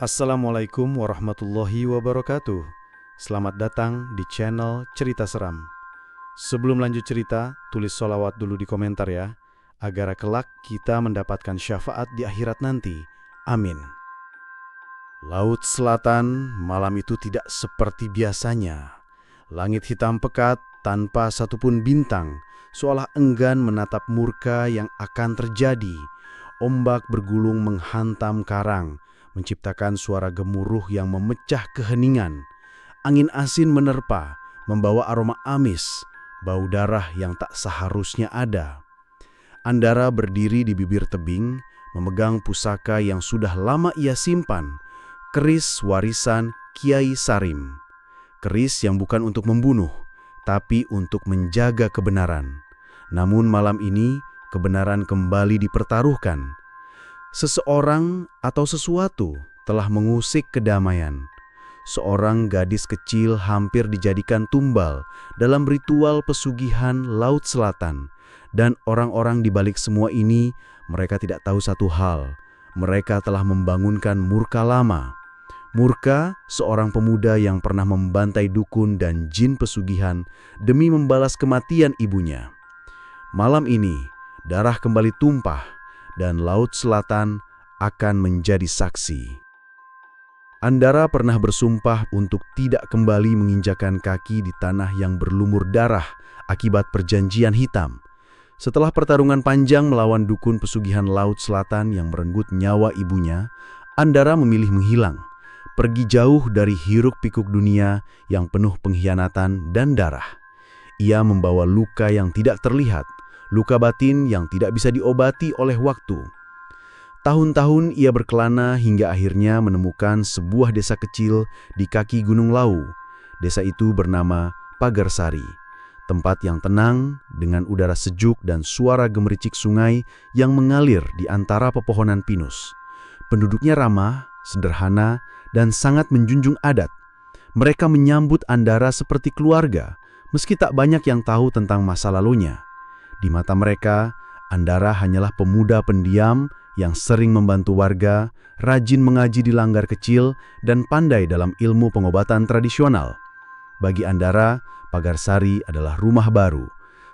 Assalamualaikum warahmatullahi wabarakatuh. Selamat datang di channel Cerita Seram. Sebelum lanjut cerita, tulis sholawat dulu di komentar ya, agar kelak kita mendapatkan syafaat di akhirat nanti. Amin. Laut Selatan malam itu tidak seperti biasanya. Langit hitam pekat tanpa satupun bintang, seolah enggan menatap murka yang akan terjadi. Ombak bergulung menghantam karang, menciptakan suara gemuruh yang memecah keheningan. Angin asin menerpa, membawa aroma amis, bau darah yang tak seharusnya ada. Andara berdiri di bibir tebing, memegang pusaka yang sudah lama ia simpan, keris warisan Kiai Sarim. Keris yang bukan untuk membunuh, tapi untuk menjaga kebenaran. Namun malam ini, kebenaran kembali dipertaruhkan. Seseorang atau sesuatu telah mengusik kedamaian. Seorang gadis kecil hampir dijadikan tumbal dalam ritual pesugihan Laut Selatan. Dan orang-orang di balik semua ini, mereka tidak tahu satu hal. Mereka telah membangunkan murka lama. Murka, seorang pemuda yang pernah membantai dukun dan jin pesugihan demi membalas kematian ibunya. Malam ini, darah kembali tumpah, dan Laut Selatan akan menjadi saksi. Andara pernah bersumpah untuk tidak kembali menginjakan kaki di tanah yang berlumur darah akibat perjanjian hitam. Setelah pertarungan panjang melawan dukun pesugihan Laut Selatan yang merenggut nyawa ibunya, Andara memilih menghilang, pergi jauh dari hiruk-pikuk dunia yang penuh pengkhianatan dan darah. Ia membawa luka yang tidak terlihat, luka batin yang tidak bisa diobati oleh waktu. Tahun-tahun ia berkelana hingga akhirnya menemukan sebuah desa kecil di kaki Gunung Lawu. Desa itu bernama Pagarsari, tempat yang tenang dengan udara sejuk dan suara gemericik sungai yang mengalir di antara pepohonan pinus. Penduduknya ramah, sederhana, dan sangat menjunjung adat. Mereka menyambut Andara seperti keluarga, meski tak banyak yang tahu tentang masa lalunya. Di mata mereka, Andara hanyalah pemuda pendiam yang sering membantu warga, rajin mengaji di langgar kecil, dan pandai dalam ilmu pengobatan tradisional. Bagi Andara, Pagarsari adalah rumah baru,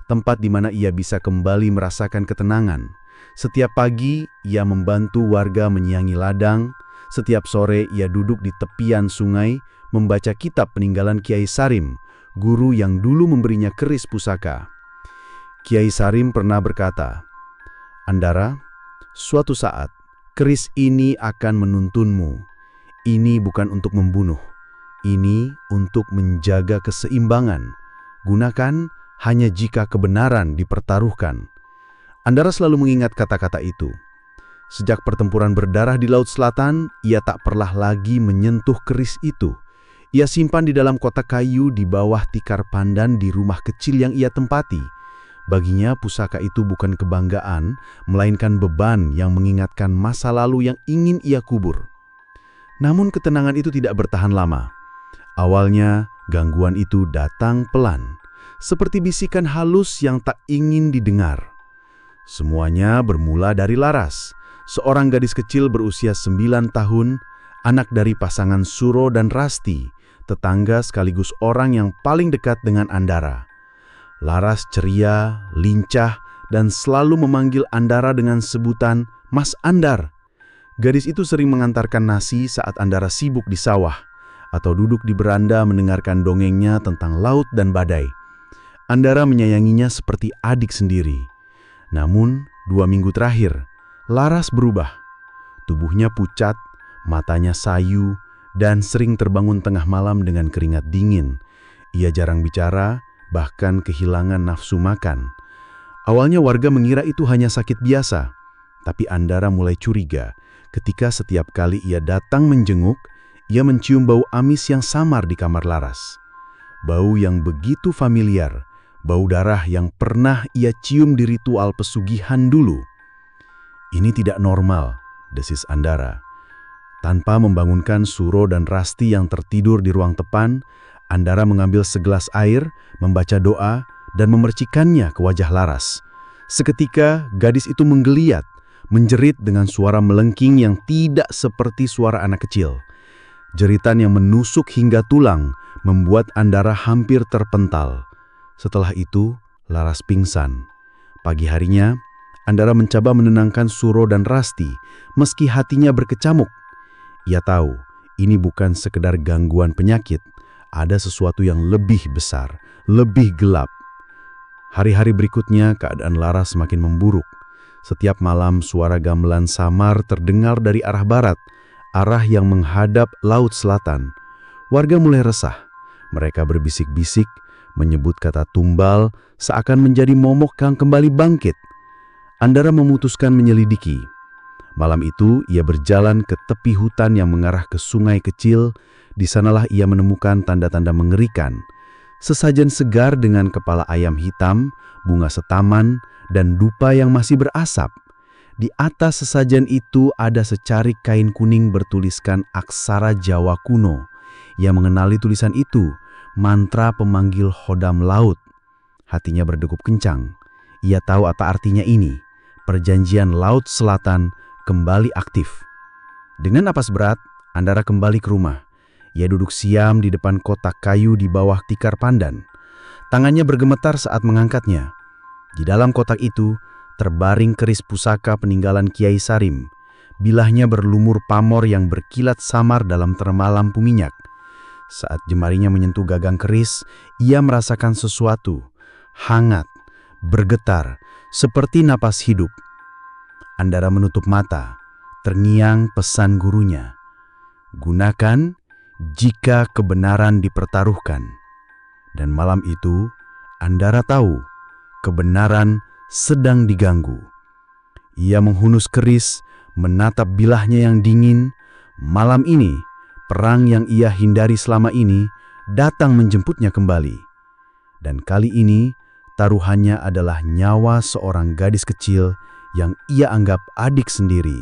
tempat di mana ia bisa kembali merasakan ketenangan. Setiap pagi, ia membantu warga menyiangi ladang. Setiap sore, ia duduk di tepian sungai, membaca kitab peninggalan Kiai Sarim, guru yang dulu memberinya keris pusaka. Kiai Sarim pernah berkata, "Andara, suatu saat keris ini akan menuntunmu. Ini bukan untuk membunuh. Ini untuk menjaga keseimbangan. Gunakan hanya jika kebenaran dipertaruhkan." Andara selalu mengingat kata-kata itu. Sejak pertempuran berdarah di Laut Selatan, ia tak pernah lagi menyentuh keris itu. Ia simpan di dalam kotak kayu di bawah tikar pandan di rumah kecil yang ia tempati. Baginya pusaka itu bukan kebanggaan, melainkan beban yang mengingatkan masa lalu yang ingin ia kubur. Namun ketenangan itu tidak bertahan lama. Awalnya, gangguan itu datang pelan, seperti bisikan halus yang tak ingin didengar. Semuanya bermula dari Laras, seorang gadis kecil berusia 9 tahun, anak dari pasangan Suro dan Rasti, tetangga sekaligus orang yang paling dekat dengan Andara. Laras ceria, lincah, dan selalu memanggil Andara dengan sebutan Mas Andar. Gadis itu sering mengantarkan nasi saat Andara sibuk di sawah, atau duduk di beranda mendengarkan dongengnya tentang laut dan badai. Andara menyayanginya seperti adik sendiri. Namun, 2 minggu terakhir, Laras berubah. Tubuhnya pucat, matanya sayu, dan sering terbangun tengah malam dengan keringat dingin. Ia jarang bicara, bahkan kehilangan nafsu makan. Awalnya warga mengira itu hanya sakit biasa, tapi Andara mulai curiga ketika setiap kali ia datang menjenguk, ia mencium bau amis yang samar di kamar Laras. Bau yang begitu familiar, bau darah yang pernah ia cium di ritual pesugihan dulu. "Ini tidak normal," desis Andara. Tanpa membangunkan Suro dan Rasti yang tertidur di ruang depan, Andara mengambil segelas air, membaca doa, dan memercikannya ke wajah Laras. Seketika, gadis itu menggeliat, menjerit dengan suara melengking yang tidak seperti suara anak kecil. Jeritan yang menusuk hingga tulang membuat Andara hampir terpental. Setelah itu, Laras pingsan. Pagi harinya, Andara mencoba menenangkan Suro dan Rasti, meski hatinya berkecamuk. Ia tahu, ini bukan sekedar gangguan penyakit, ada sesuatu yang lebih besar, lebih gelap. Hari-hari berikutnya, keadaan Laras semakin memburuk. Setiap malam, suara gamelan samar terdengar dari arah barat, arah yang menghadap Laut Selatan. Warga mulai resah. Mereka berbisik-bisik, menyebut kata tumbal, seakan menjadi momok yang kembali bangkit. Andara memutuskan menyelidiki. Malam itu, ia berjalan ke tepi hutan yang mengarah ke sungai kecil. Di sanalah ia menemukan tanda-tanda mengerikan. Sesajen segar dengan kepala ayam hitam, bunga setaman, dan dupa yang masih berasap. Di atas sesajen itu ada secarik kain kuning bertuliskan aksara Jawa kuno. Ia mengenali tulisan itu, mantra pemanggil Hodam Laut. Hatinya berdegup kencang. Ia tahu apa artinya ini. Perjanjian Laut Selatan kembali aktif. Dengan napas berat, Andara kembali ke rumah. Ia duduk siam di depan kotak kayu di bawah tikar pandan. Tangannya bergemetar saat mengangkatnya. Di dalam kotak itu, terbaring keris pusaka peninggalan Kiai Sarim. Bilahnya berlumur pamor yang berkilat samar dalam terma lampu minyak. Saat jemarinya menyentuh gagang keris, ia merasakan sesuatu. Hangat, bergetar, seperti napas hidup. Andara menutup mata, terngiang pesan gurunya. Gunakan jika kebenaran dipertaruhkan. Dan malam itu, Andara tahu kebenaran sedang diganggu. Ia menghunus keris, menatap bilahnya yang dingin. Malam ini, perang yang ia hindari selama ini datang menjemputnya kembali. Dan kali ini, taruhannya adalah nyawa seorang gadis kecil yang ia anggap adik sendiri.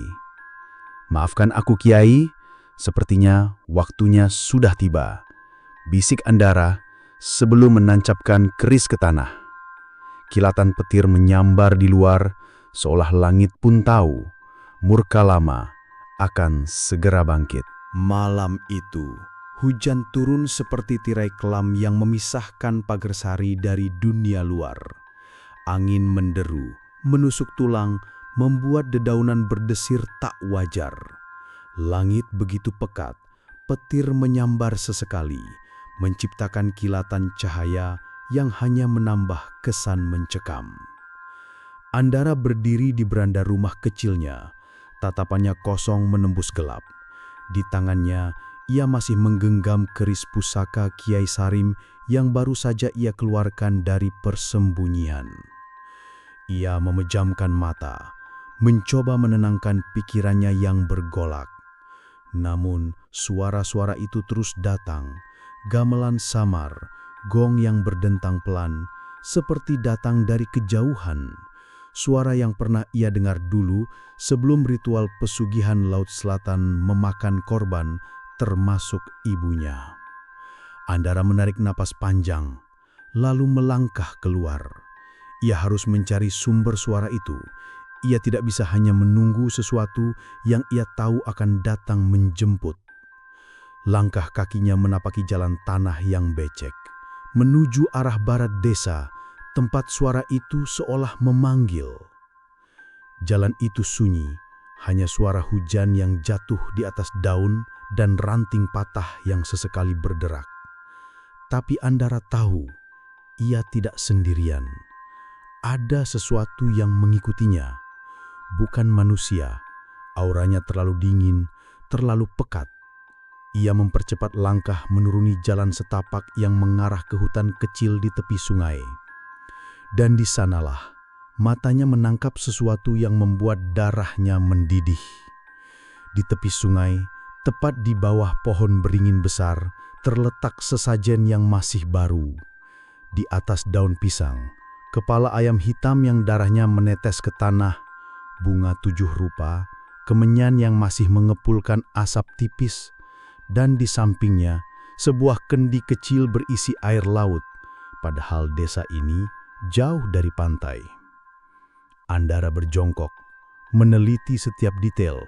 Maafkan aku, Kiai, sepertinya waktunya sudah tiba, bisik Andara sebelum menancapkan keris ke tanah. Kilatan petir menyambar di luar, seolah langit pun tahu murka lama akan segera bangkit. Malam itu, hujan turun seperti tirai kelam yang memisahkan Pagersari dari dunia luar. Angin menderu, menusuk tulang, membuat dedaunan berdesir tak wajar. Langit begitu pekat, petir menyambar sesekali, menciptakan kilatan cahaya yang hanya menambah kesan mencekam. Andara berdiri di beranda rumah kecilnya, tatapannya kosong menembus gelap. Di tangannya, ia masih menggenggam keris pusaka Kiai Sarim yang baru saja ia keluarkan dari persembunyian. Ia memejamkan mata, mencoba menenangkan pikirannya yang bergolak. Namun, suara-suara itu terus datang, gamelan samar, gong yang berdentang pelan, seperti datang dari kejauhan. Suara yang pernah ia dengar dulu sebelum ritual pesugihan Laut Selatan memakan korban, termasuk ibunya. Andara menarik napas panjang, lalu melangkah keluar. Ia harus mencari sumber suara itu. Ia tidak bisa hanya menunggu sesuatu yang ia tahu akan datang menjemput. Langkah kakinya menapaki jalan tanah yang becek, menuju arah barat desa, tempat suara itu seolah memanggil. Jalan itu sunyi, hanya suara hujan yang jatuh di atas daun dan ranting patah yang sesekali berderak. Tapi Andara tahu, ia tidak sendirian. Ada sesuatu yang mengikutinya, bukan manusia. Auranya terlalu dingin, terlalu pekat. Ia mempercepat langkah menuruni jalan setapak yang mengarah ke hutan kecil di tepi sungai. Dan di sanalah matanya menangkap sesuatu yang membuat darahnya mendidih. Di tepi sungai, tepat di bawah pohon beringin besar, terletak sesajen yang masih baru. Di atas daun pisang, kepala ayam hitam yang darahnya menetes ke tanah, bunga 7 rupa, kemenyan yang masih mengepulkan asap tipis, dan di sampingnya sebuah kendi kecil berisi air laut, padahal desa ini jauh dari pantai. Andara berjongkok, meneliti setiap detail.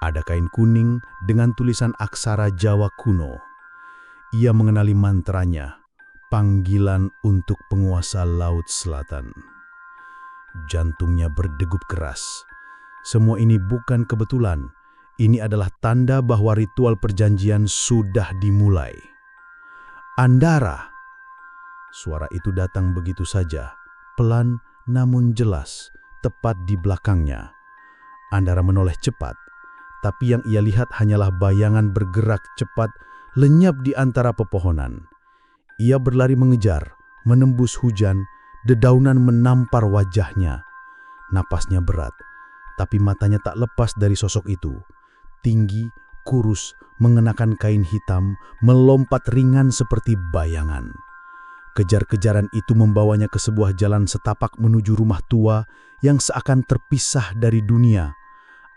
Ada kain kuning dengan tulisan aksara Jawa kuno. Ia mengenali mantranya, panggilan untuk penguasa Laut Selatan. Jantungnya berdegup keras. Semua ini bukan kebetulan. Ini adalah tanda bahwa ritual perjanjian sudah dimulai. Andara! Suara itu datang begitu saja, pelan namun jelas, tepat di belakangnya. Andara menoleh cepat, tapi yang ia lihat hanyalah bayangan bergerak cepat, lenyap di antara pepohonan. Ia berlari mengejar, menembus hujan, dedaunan menampar wajahnya. Napasnya berat, tapi matanya tak lepas dari sosok itu. Tinggi, kurus, mengenakan kain hitam, melompat ringan seperti bayangan. Kejar-kejaran itu membawanya ke sebuah jalan setapak menuju rumah tua yang seakan terpisah dari dunia.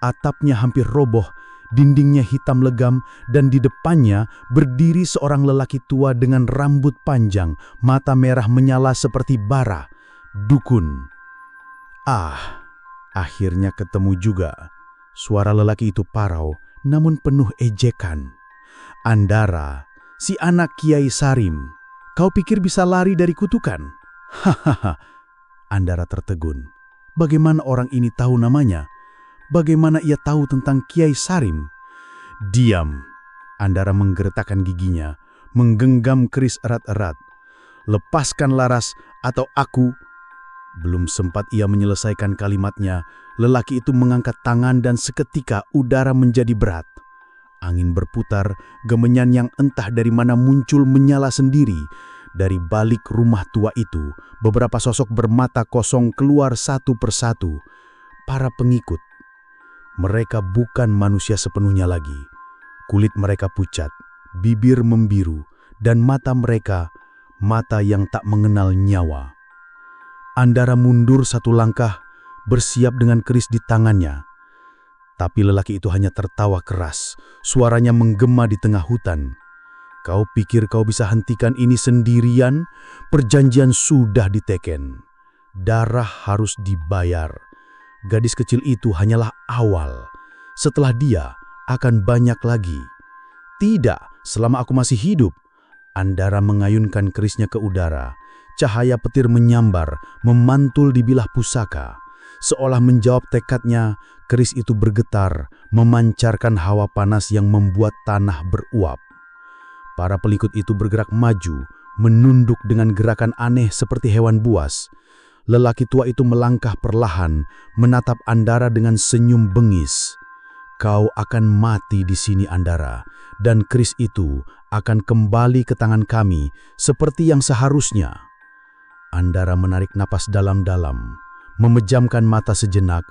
Atapnya hampir roboh, dindingnya hitam legam, dan di depannya berdiri seorang lelaki tua dengan rambut panjang, mata merah menyala seperti bara. Dukun. Akhirnya ketemu juga. Suara lelaki itu parau, namun penuh ejekan. Andara, si anak Kiai Sarim. Kau pikir bisa lari dari kutukan? Hahaha. Andara tertegun. Bagaimana orang ini tahu namanya? Bagaimana ia tahu tentang Kiai Sarim? Diam. Andara menggeretakkan giginya, menggenggam keris erat-erat. Lepaskan Laras atau aku. Belum sempat ia menyelesaikan kalimatnya, lelaki itu mengangkat tangan dan seketika udara menjadi berat. Angin berputar, gemenyan yang entah dari mana muncul menyala sendiri. Dari balik rumah tua itu, beberapa sosok bermata kosong keluar satu persatu. Para pengikut. Mereka bukan manusia sepenuhnya lagi. Kulit mereka pucat, bibir membiru, dan mata mereka, mata yang tak mengenal nyawa. Andara mundur satu langkah, bersiap dengan keris di tangannya. Tapi lelaki itu hanya tertawa keras, suaranya menggema di tengah hutan. Kau pikir kau bisa hentikan ini sendirian? Perjanjian sudah diteken. Darah harus dibayar. Gadis kecil itu hanyalah awal. Setelah dia, akan banyak lagi. Tidak, selama aku masih hidup. Andara mengayunkan kerisnya ke udara. Cahaya petir menyambar, memantul di bilah pusaka. Seolah menjawab tekadnya, keris itu bergetar, memancarkan hawa panas yang membuat tanah beruap. Para pengikut itu bergerak maju, menunduk dengan gerakan aneh seperti hewan buas. Lelaki tua itu melangkah perlahan, menatap Andara dengan senyum bengis. Kau akan mati di sini, Andara, dan keris itu akan kembali ke tangan kami seperti yang seharusnya. Andara menarik napas dalam-dalam, memejamkan mata sejenak.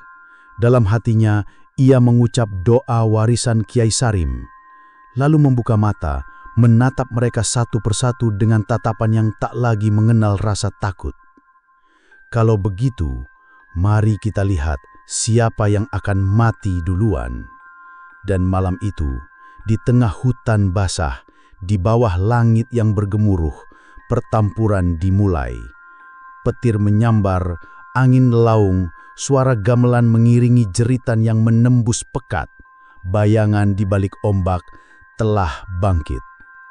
Dalam hatinya, ia mengucap doa warisan Kiai Sarim. Lalu membuka mata, menatap mereka satu persatu dengan tatapan yang tak lagi mengenal rasa takut. Kalau begitu, mari kita lihat siapa yang akan mati duluan. Dan malam itu, di tengah hutan basah, di bawah langit yang bergemuruh, pertempuran dimulai. Petir menyambar, angin laung, suara gamelan mengiringi jeritan yang menembus pekat. Bayangan di balik ombak telah bangkit.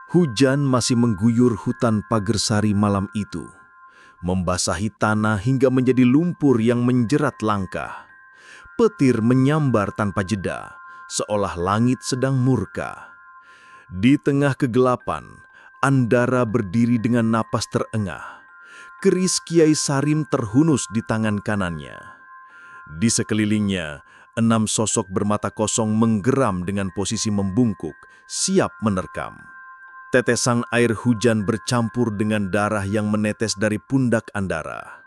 Hujan masih mengguyur hutan Pagersari malam itu, membasahi tanah hingga menjadi lumpur yang menjerat langkah. Petir menyambar tanpa jeda, seolah langit sedang murka. Di tengah kegelapan, Andara berdiri dengan napas terengah. Keris Kiai Sarim terhunus di tangan kanannya. Di sekelilingnya, 6 sosok bermata kosong menggeram dengan posisi membungkuk, siap menerkam. Tetesan air hujan bercampur dengan darah yang menetes dari pundak Andara.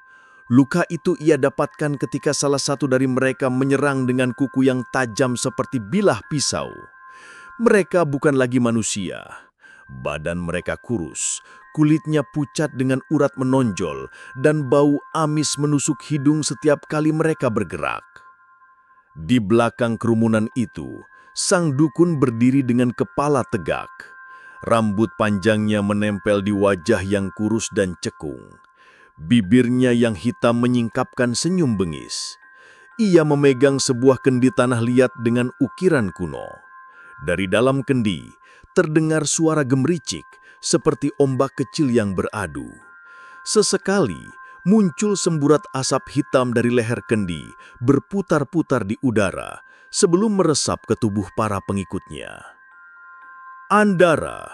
Luka itu ia dapatkan ketika salah satu dari mereka menyerang dengan kuku yang tajam seperti bilah pisau. Mereka bukan lagi manusia. Badan mereka kurus, kulitnya pucat dengan urat menonjol, dan bau amis menusuk hidung setiap kali mereka bergerak. Di belakang kerumunan itu, sang dukun berdiri dengan kepala tegak. Rambut panjangnya menempel di wajah yang kurus dan cekung. Bibirnya yang hitam menyingkapkan senyum bengis. Ia memegang sebuah kendi tanah liat dengan ukiran kuno. Dari dalam kendi, terdengar suara gemericik seperti ombak kecil yang beradu. Sesekali, muncul semburat asap hitam dari leher kendi, berputar-putar di udara sebelum meresap ke tubuh para pengikutnya. "Andara,"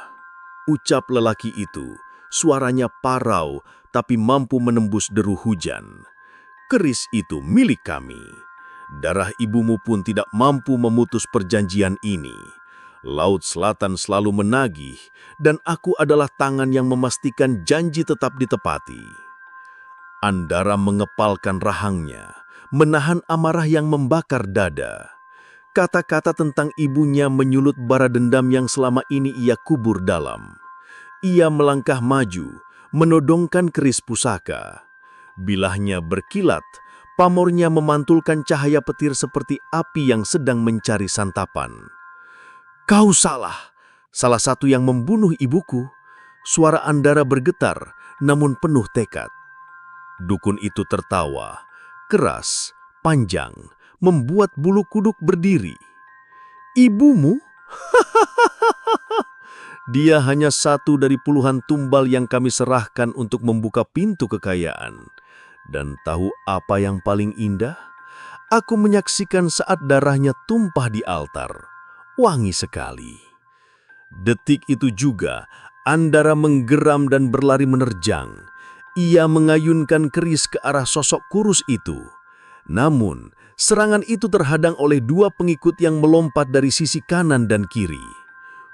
ucap lelaki itu, suaranya parau tapi mampu menembus deru hujan. "Keris itu milik kami. Darah ibumu pun tidak mampu memutus perjanjian ini. Laut Selatan selalu menagih, dan aku adalah tangan yang memastikan janji tetap ditepati." Andara mengepalkan rahangnya, menahan amarah yang membakar dada. Kata-kata tentang ibunya menyulut bara dendam yang selama ini ia kubur dalam. Ia melangkah maju, menodongkan keris pusaka. Bilahnya berkilat, pamornya memantulkan cahaya petir seperti api yang sedang mencari santapan. "Kau salah satu yang membunuh ibuku." Suara Andara bergetar, namun penuh tekad. Dukun itu tertawa, keras, panjang, membuat bulu kuduk berdiri. "Ibumu? Dia hanya satu dari puluhan tumbal yang kami serahkan untuk membuka pintu kekayaan. Dan tahu apa yang paling indah? Aku menyaksikan saat darahnya tumpah di altar. Wangi sekali." Detik itu juga, Andara menggeram dan berlari menerjang. Ia mengayunkan keris ke arah sosok kurus itu. Namun, serangan itu terhadang oleh dua pengikut yang melompat dari sisi kanan dan kiri.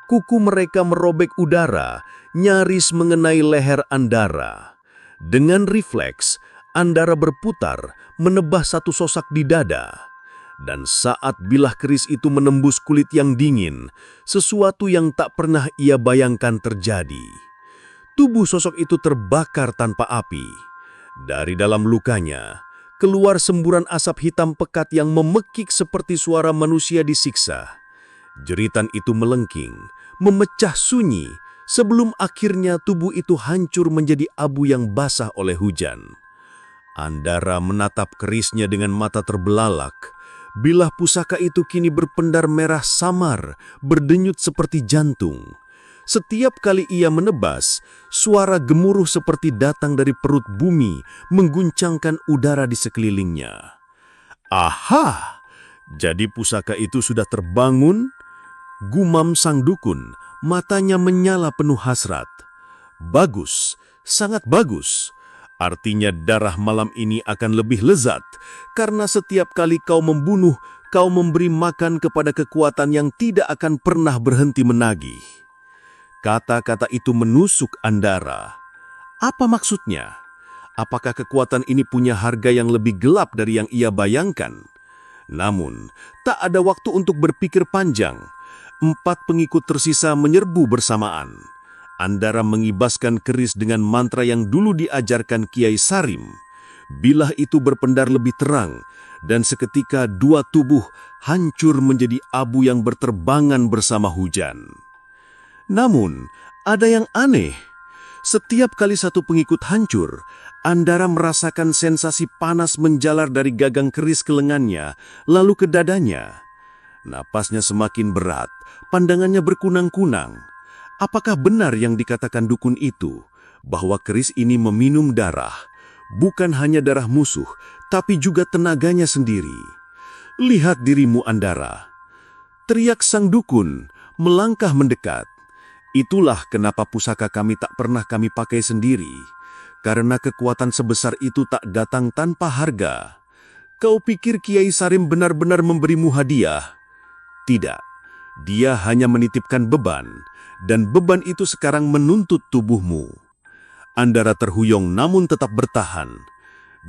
Kuku mereka merobek udara, nyaris mengenai leher Andara. Dengan refleks, Andara berputar, menebas satu sosak di dada. Dan saat bilah keris itu menembus kulit yang dingin, sesuatu yang tak pernah ia bayangkan terjadi. Tubuh sosok itu terbakar tanpa api. Dari dalam lukanya, keluar semburan asap hitam pekat yang memekik seperti suara manusia disiksa. Jeritan itu melengking, memecah sunyi, sebelum akhirnya tubuh itu hancur menjadi abu yang basah oleh hujan. Andara menatap kerisnya dengan mata terbelalak. Bilah pusaka itu kini berpendar merah samar, berdenyut seperti jantung. Setiap kali ia menebas, suara gemuruh seperti datang dari perut bumi, mengguncangkan udara di sekelilingnya. "Aha! Jadi pusaka itu sudah terbangun?" Gumam sang dukun, matanya menyala penuh hasrat. "Bagus, sangat bagus. Artinya darah malam ini akan lebih lezat, karena setiap kali kau membunuh, kau memberi makan kepada kekuatan yang tidak akan pernah berhenti menagih." Kata-kata itu menusuk Andara. Apa maksudnya? Apakah kekuatan ini punya harga yang lebih gelap dari yang ia bayangkan? Namun, tak ada waktu untuk berpikir panjang. 4 pengikut tersisa menyerbu bersamaan. Andara mengibaskan keris dengan mantra yang dulu diajarkan Kiai Sarim. Bilah itu berpendar lebih terang, dan seketika dua tubuh hancur menjadi abu yang berterbangan bersama hujan. Namun, ada yang aneh. Setiap kali satu pengikut hancur, Andara merasakan sensasi panas menjalar dari gagang keris ke lengannya, lalu ke dadanya. Napasnya semakin berat, pandangannya berkunang-kunang. Apakah benar yang dikatakan dukun itu, bahwa keris ini meminum darah, bukan hanya darah musuh, tapi juga tenaganya sendiri? "Lihat dirimu, Andara!" teriak sang dukun, melangkah mendekat. "Itulah kenapa pusaka kami tak pernah kami pakai sendiri, karena kekuatan sebesar itu tak datang tanpa harga. Kau pikir Kiai Sarim benar-benar memberimu hadiah? Tidak, dia hanya menitipkan beban, dan beban itu sekarang menuntut tubuhmu." Andara terhuyung namun tetap bertahan.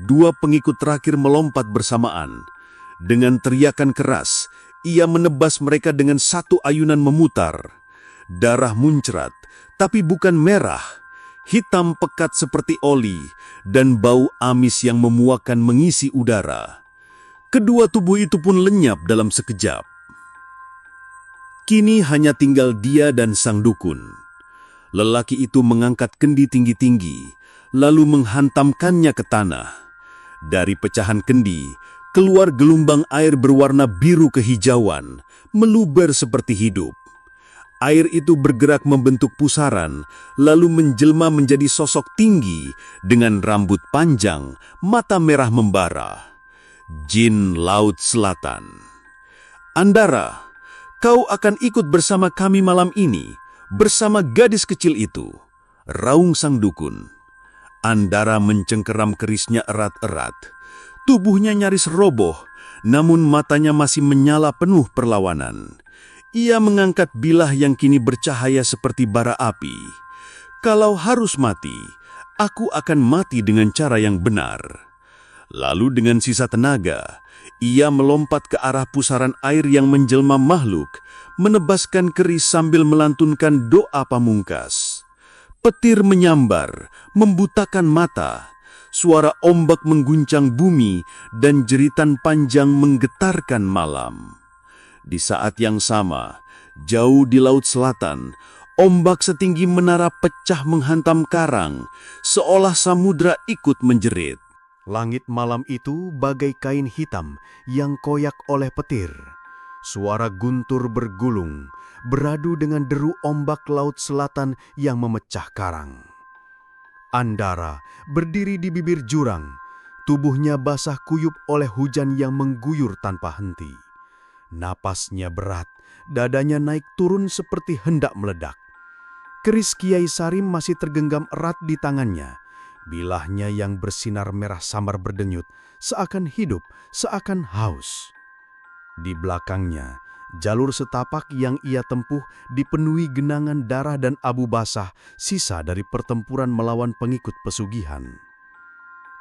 Dua pengikut terakhir melompat bersamaan. Dengan teriakan keras, ia menebas mereka dengan satu ayunan memutar. Darah muncrat, tapi bukan merah. Hitam pekat seperti oli, dan bau amis yang memuakkan mengisi udara. Kedua tubuh itu pun lenyap dalam sekejap. Kini hanya tinggal dia dan sang dukun. Lelaki itu mengangkat kendi tinggi-tinggi, lalu menghantamkannya ke tanah. Dari pecahan kendi, keluar gelombang air berwarna biru kehijauan, meluber seperti hidup. Air itu bergerak membentuk pusaran, lalu menjelma menjadi sosok tinggi dengan rambut panjang, mata merah membara. Jin Laut Selatan. Andara, kau akan ikut bersama kami malam ini, bersama gadis kecil itu, raung sang dukun. Andara mencengkeram kerisnya erat-erat. Tubuhnya nyaris roboh, namun matanya masih menyala penuh perlawanan. Ia mengangkat bilah yang kini bercahaya seperti bara api. Kalau harus mati, aku akan mati dengan cara yang benar. Lalu dengan sisa tenaga, ia melompat ke arah pusaran air yang menjelma makhluk, menebaskan keris sambil melantunkan doa pamungkas. Petir menyambar, membutakan mata. Suara ombak mengguncang bumi dan jeritan panjang menggetarkan malam. Di saat yang sama, jauh di Laut Selatan, ombak setinggi menara pecah menghantam karang, seolah samudra ikut menjerit. Langit malam itu bagai kain hitam yang koyak oleh petir. Suara guntur bergulung, beradu dengan deru ombak Laut Selatan yang memecah karang. Andara berdiri di bibir jurang, tubuhnya basah kuyup oleh hujan yang mengguyur tanpa henti. Napasnya berat, dadanya naik turun seperti hendak meledak. Keris Kiai Sarim masih tergenggam erat di tangannya. Bilahnya yang bersinar merah samar berdenyut, seakan hidup, seakan haus. Di belakangnya, jalur setapak yang ia tempuh dipenuhi genangan darah dan abu basah, sisa dari pertempuran melawan pengikut pesugihan.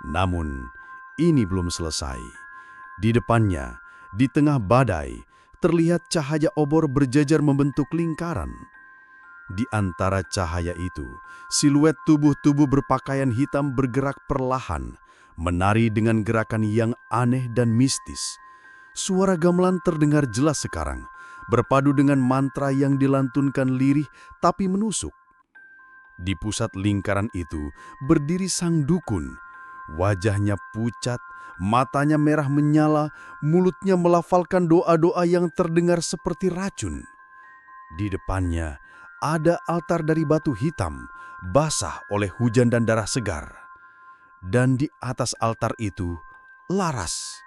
Namun, ini belum selesai. Di depannya, di tengah badai, terlihat cahaya obor berjejer membentuk lingkaran. Di antara cahaya itu, siluet tubuh-tubuh berpakaian hitam bergerak perlahan, menari dengan gerakan yang aneh dan mistis. Suara gamelan terdengar jelas sekarang, berpadu dengan mantra yang dilantunkan lirih tapi menusuk. Di pusat lingkaran itu berdiri sang dukun. Wajahnya pucat, matanya merah menyala, mulutnya melafalkan doa-doa yang terdengar seperti racun. Di depannya ada altar dari batu hitam, basah oleh hujan dan darah segar. Dan di atas altar itu, Laras.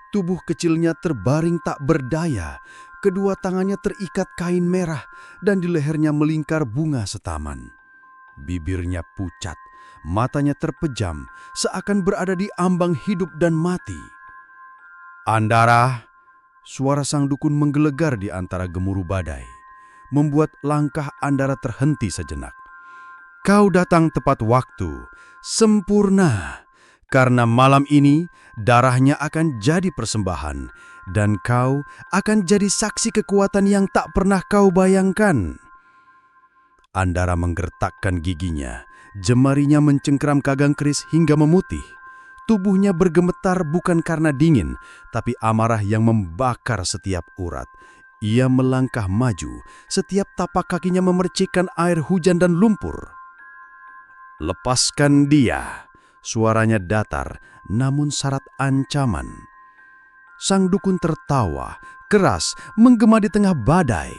Tubuh kecilnya terbaring tak berdaya, kedua tangannya terikat kain merah dan di lehernya melingkar bunga setaman. Bibirnya pucat, matanya terpejam, seakan berada di ambang hidup dan mati. Andara, suara sang dukun menggelegar di antara gemuruh badai, membuat langkah Andara terhenti sejenak. Kau datang tepat waktu, sempurna, karena malam ini darahnya akan jadi persembahan, dan kau akan jadi saksi kekuatan yang tak pernah kau bayangkan. Andara menggertakkan giginya, jemarinya mencengkeram gagang keris hingga memutih. Tubuhnya bergemetar bukan karena dingin, tapi amarah yang membakar setiap urat. Ia melangkah maju, setiap tapak kakinya memercikkan air hujan dan lumpur. Lepaskan dia, suaranya datar namun syarat ancaman. Sang dukun tertawa, keras, menggema di tengah badai.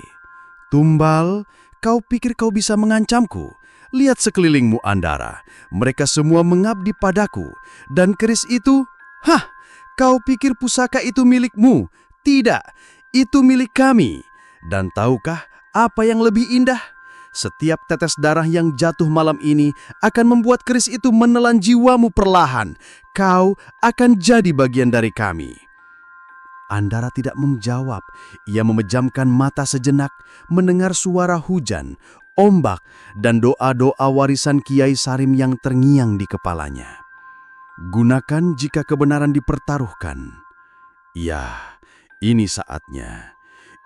Tumbal, kau pikir kau bisa mengancamku? Lihat sekelilingmu Andara, mereka semua mengabdi padaku. Dan keris itu, kau pikir pusaka itu milikmu? Tidak, itu milik kami. Dan tahukah apa yang lebih indah? Setiap tetes darah yang jatuh malam ini akan membuat keris itu menelan jiwamu perlahan. Kau akan jadi bagian dari kami. Andara tidak menjawab. Ia memejamkan mata sejenak, mendengar suara hujan, ombak, dan doa-doa warisan Kiai Sarim yang terngiang di kepalanya. Gunakan jika kebenaran dipertaruhkan. Ya, ini saatnya.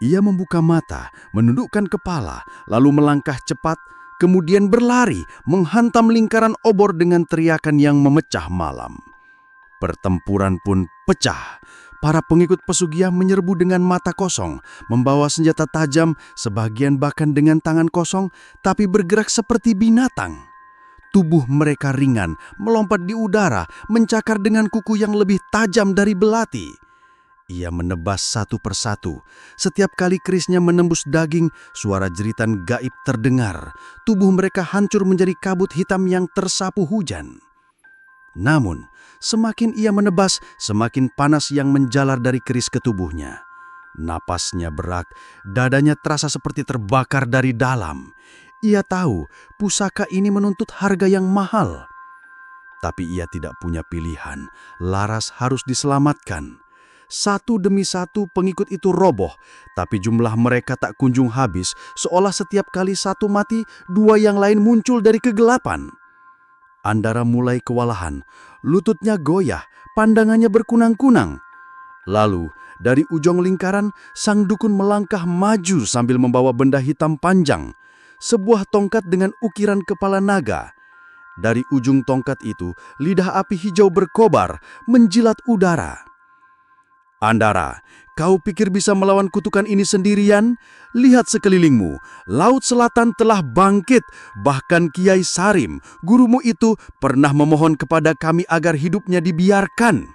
Ia membuka mata, menundukkan kepala, lalu melangkah cepat, kemudian berlari, menghantam lingkaran obor dengan teriakan yang memecah malam. Pertempuran pun pecah. Para pengikut pesugihan menyerbu dengan mata kosong, membawa senjata tajam, sebagian bahkan dengan tangan kosong, tapi bergerak seperti binatang. Tubuh mereka ringan, melompat di udara, mencakar dengan kuku yang lebih tajam dari belati. Ia menebas satu persatu. Setiap kali kerisnya menembus daging, suara jeritan gaib terdengar. Tubuh mereka hancur menjadi kabut hitam yang tersapu hujan. Namun, semakin ia menebas, semakin panas yang menjalar dari keris ke tubuhnya. Napasnya berat, dadanya terasa seperti terbakar dari dalam. Ia tahu pusaka ini menuntut harga yang mahal. Tapi ia tidak punya pilihan. Laras harus diselamatkan. Satu demi satu pengikut itu roboh, tapi jumlah mereka tak kunjung habis, seolah setiap kali satu mati, dua yang lain muncul dari kegelapan. Andara mulai kewalahan, lututnya goyah, pandangannya berkunang-kunang. Lalu, dari ujung lingkaran, sang dukun melangkah maju sambil membawa benda hitam panjang, sebuah tongkat dengan ukiran kepala naga. Dari ujung tongkat itu, lidah api hijau berkobar, menjilat udara. Andara, kau pikir bisa melawan kutukan ini sendirian? Lihat sekelilingmu, Laut Selatan telah bangkit. Bahkan Kiai Sarim, gurumu itu, pernah memohon kepada kami agar hidupnya dibiarkan.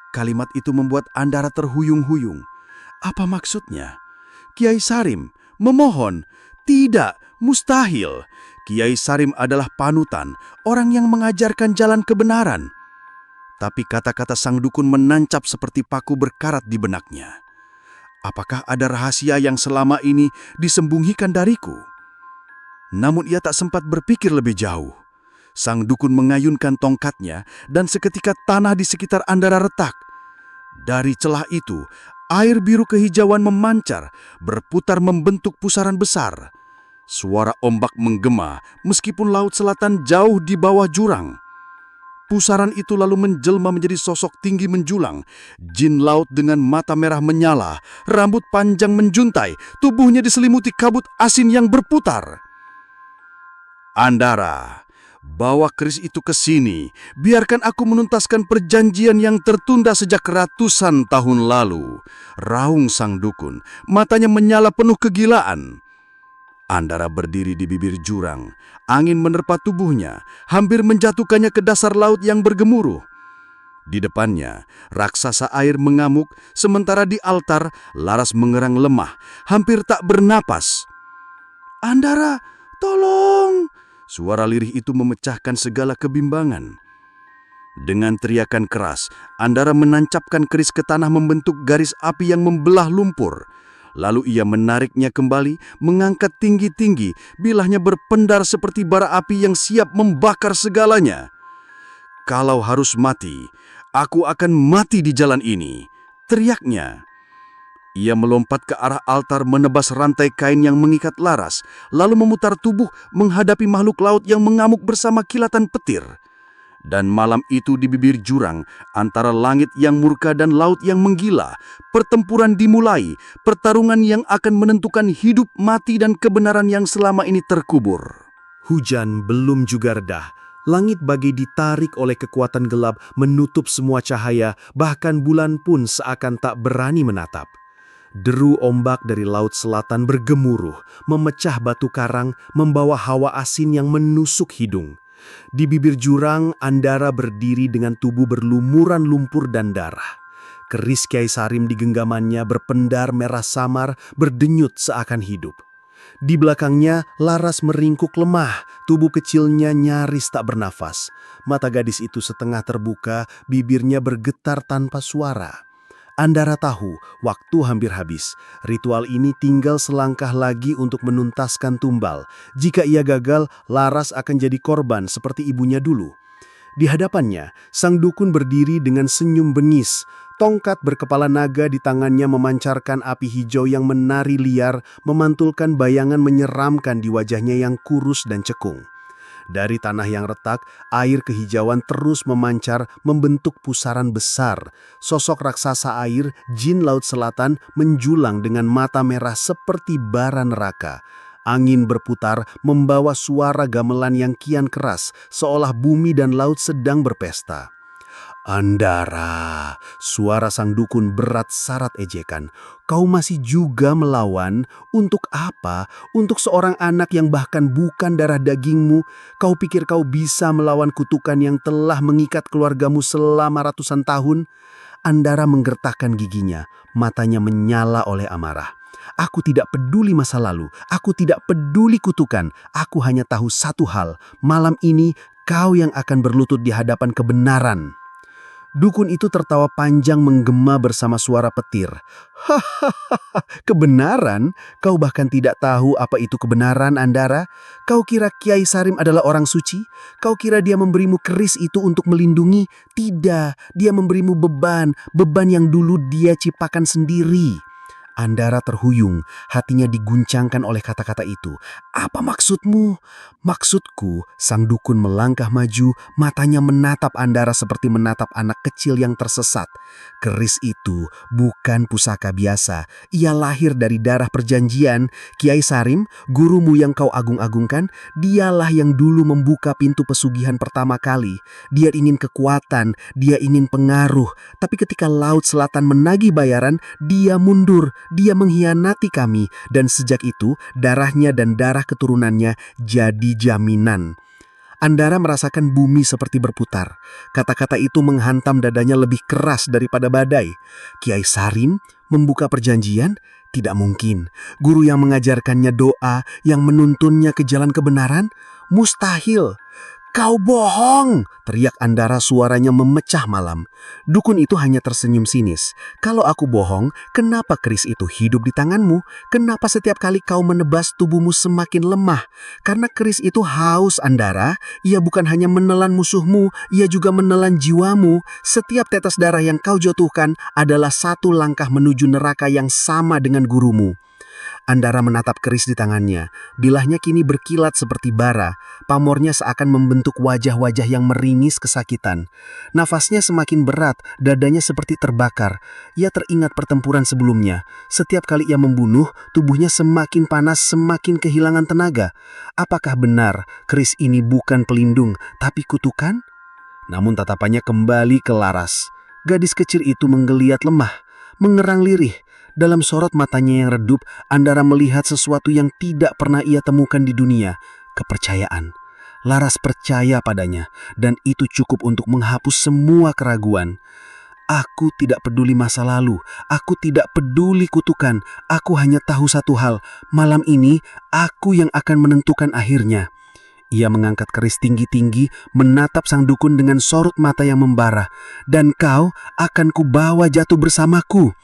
Kalimat itu membuat Andara terhuyung-huyung. Apa maksudnya? Kiai Sarim, memohon? Tidak, mustahil. Kiai Sarim adalah panutan, orang yang mengajarkan jalan kebenaran. Tapi kata-kata sang dukun menancap seperti paku berkarat di benaknya. Apakah ada rahasia yang selama ini disembunyikan dariku? Namun ia tak sempat berpikir lebih jauh. Sang dukun mengayunkan tongkatnya dan seketika tanah di sekitar Andara retak. Dari celah itu, air biru kehijauan memancar, berputar membentuk pusaran besar. Suara ombak menggema meskipun Laut Selatan jauh di bawah jurang. Pusaran itu lalu menjelma menjadi sosok tinggi menjulang. Jin laut dengan mata merah menyala, rambut panjang menjuntai, tubuhnya diselimuti kabut asin yang berputar. Andara, bawa keris itu ke sini. Biarkan aku menuntaskan perjanjian yang tertunda sejak ratusan tahun lalu. Raung sang dukun, matanya menyala penuh kegilaan. Andara berdiri di bibir jurang. Angin menerpa tubuhnya, hampir menjatuhkannya ke dasar laut yang bergemuruh. Di depannya, raksasa air mengamuk, sementara di altar, Laras mengerang lemah, hampir tak bernapas. Andara, tolong! Suara lirih itu memecahkan segala kebimbangan. Dengan teriakan keras, Andara menancapkan keris ke tanah membentuk garis api yang membelah lumpur. Lalu ia menariknya kembali, mengangkat tinggi-tinggi, bilahnya berpendar seperti bara api yang siap membakar segalanya. Kalau harus mati, aku akan mati di jalan ini, teriaknya. Ia melompat ke arah altar menebas rantai kain yang mengikat Laras, lalu memutar tubuh menghadapi makhluk laut yang mengamuk bersama kilatan petir. Dan malam itu di bibir jurang, antara langit yang murka dan laut yang menggila, pertempuran dimulai, pertarungan yang akan menentukan hidup, mati, dan kebenaran yang selama ini terkubur. Hujan belum juga reda. Langit bagai ditarik oleh kekuatan gelap, menutup semua cahaya, bahkan bulan pun seakan tak berani menatap. Deru ombak dari Laut Selatan bergemuruh, memecah batu karang, membawa hawa asin yang menusuk hidung. Di bibir jurang, Andara berdiri dengan tubuh berlumuran lumpur dan darah. Keris Kiai Sarim di genggamannya berpendar merah samar, berdenyut seakan hidup. Di belakangnya, Laras meringkuk lemah, tubuh kecilnya nyaris tak bernafas. Mata gadis itu setengah terbuka, bibirnya bergetar tanpa suara. Andara tahu, waktu hampir habis. Ritual ini tinggal selangkah lagi untuk menuntaskan tumbal. Jika ia gagal, Laras akan jadi korban seperti ibunya dulu. Di hadapannya, sang dukun berdiri dengan senyum bengis. Tongkat berkepala naga di tangannya memancarkan api hijau yang menari liar, memantulkan bayangan menyeramkan di wajahnya yang kurus dan cekung. Dari tanah yang retak, air kehijauan terus memancar membentuk pusaran besar. Sosok raksasa air, jin Laut Selatan, menjulang dengan mata merah seperti bara neraka. Angin berputar membawa suara gamelan yang kian keras, seolah bumi dan laut sedang berpesta. Andara, suara sang dukun berat syarat ejekan. Kau masih juga melawan? Untuk apa? Untuk seorang anak yang bahkan bukan darah dagingmu? Kau pikir kau bisa melawan kutukan yang telah mengikat keluargamu selama ratusan tahun? Andara menggertakkan giginya, matanya menyala oleh amarah. Aku tidak peduli masa lalu, aku tidak peduli kutukan, aku hanya tahu satu hal, malam ini kau yang akan berlutut di hadapan kebenaran. Dukun itu tertawa panjang menggema bersama suara petir. Hahaha, kebenaran? Kau bahkan tidak tahu apa itu kebenaran, Andara? Kau kira Kiai Sarim adalah orang suci? Kau kira dia memberimu keris itu untuk melindungi? Tidak, dia memberimu beban yang dulu dia ciptakan sendiri. Andara terhuyung, hatinya diguncangkan oleh kata-kata itu. Apa maksudmu? Maksudku, sang dukun melangkah maju, matanya menatap Andara seperti menatap anak kecil yang tersesat. Keris itu bukan pusaka biasa, ia lahir dari darah perjanjian. Kiai Sarim, gurumu yang kau agung-agungkan, dialah yang dulu membuka pintu pesugihan pertama kali. Dia ingin kekuatan, dia ingin pengaruh, tapi ketika Laut Selatan menagih bayaran, dia mundur. Dia mengkhianati kami, dan sejak itu darahnya dan darah keturunannya jadi jaminan. Andara merasakan bumi seperti berputar. Kata-kata itu menghantam dadanya lebih keras daripada badai. Kiai Sarim membuka perjanjian? Tidak mungkin. Guru yang mengajarkannya doa, yang menuntunnya ke jalan kebenaran? Mustahil. Kau bohong, teriak Andara, suaranya memecah malam. Dukun itu hanya tersenyum sinis. Kalau aku bohong, kenapa keris itu hidup di tanganmu? Kenapa setiap kali kau menebas tubuhmu semakin lemah? Karena keris itu haus, Andara. Ia bukan hanya menelan musuhmu, ia juga menelan jiwamu. Setiap tetes darah yang kau jatuhkan adalah satu langkah menuju neraka yang sama dengan gurumu. Andara menatap keris di tangannya. Bilahnya kini berkilat seperti bara. Pamornya seakan membentuk wajah-wajah yang meringis kesakitan. Nafasnya semakin berat, dadanya seperti terbakar. Ia teringat pertempuran sebelumnya. Setiap kali ia membunuh, tubuhnya semakin panas, semakin kehilangan tenaga. Apakah benar keris ini bukan pelindung, tapi kutukan? Namun tatapannya kembali ke laras. Gadis kecil itu menggeliat lemah, mengerang lirih. Dalam sorot matanya yang redup, Andara melihat sesuatu yang tidak pernah ia temukan di dunia. Kepercayaan. Laras percaya padanya, dan itu cukup untuk menghapus semua keraguan. Aku tidak peduli masa lalu, aku tidak peduli kutukan, aku hanya tahu satu hal, malam ini aku yang akan menentukan akhirnya. Ia mengangkat keris tinggi-tinggi, menatap sang dukun dengan sorot mata yang membara. Dan kau akan kubawa jatuh bersamaku.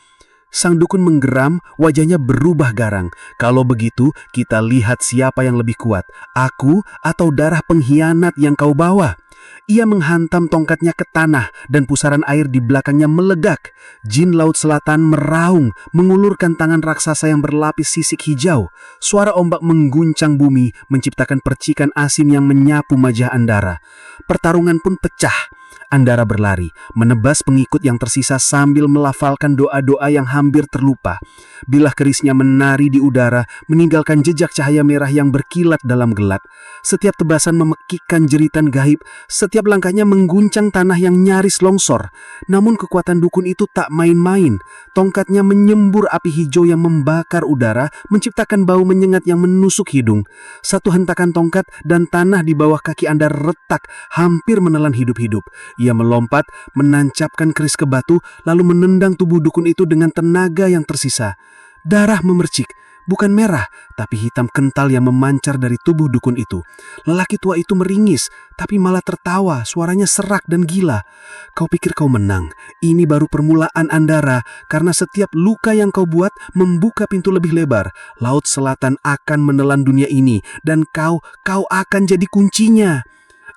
Sang dukun menggeram, wajahnya berubah garang. Kalau begitu, kita lihat siapa yang lebih kuat, aku atau darah pengkhianat yang kau bawa. Ia menghantam tongkatnya ke tanah dan pusaran air di belakangnya melegak. Jin Laut Selatan meraung, mengulurkan tangan raksasa yang berlapis sisik hijau. Suara ombak mengguncang bumi, menciptakan percikan asin yang menyapu wajah Andara. Pertarungan pun pecah. Andara berlari, menebas pengikut yang tersisa sambil melafalkan doa-doa yang hampir terlupa. Bilah kerisnya menari di udara, meninggalkan jejak cahaya merah yang berkilat dalam gelap. Setiap tebasan memekikkan jeritan gaib, setiap langkahnya mengguncang tanah yang nyaris longsor. Namun kekuatan dukun itu tak main-main. Tongkatnya menyembur api hijau yang membakar udara, menciptakan bau menyengat yang menusuk hidung. Satu hentakan tongkat dan tanah di bawah kaki Andara retak, hampir menelan hidup-hidup. Ia melompat, menancapkan keris ke batu, lalu menendang tubuh dukun itu dengan tenaga yang tersisa. Darah memercik, bukan merah, tapi hitam kental yang memancar dari tubuh dukun itu. Lelaki tua itu meringis, tapi malah tertawa, suaranya serak dan gila. Kau pikir kau menang? Ini baru permulaan, Andara, karena setiap luka yang kau buat membuka pintu lebih lebar. Laut Selatan akan menelan dunia ini, dan kau akan jadi kuncinya.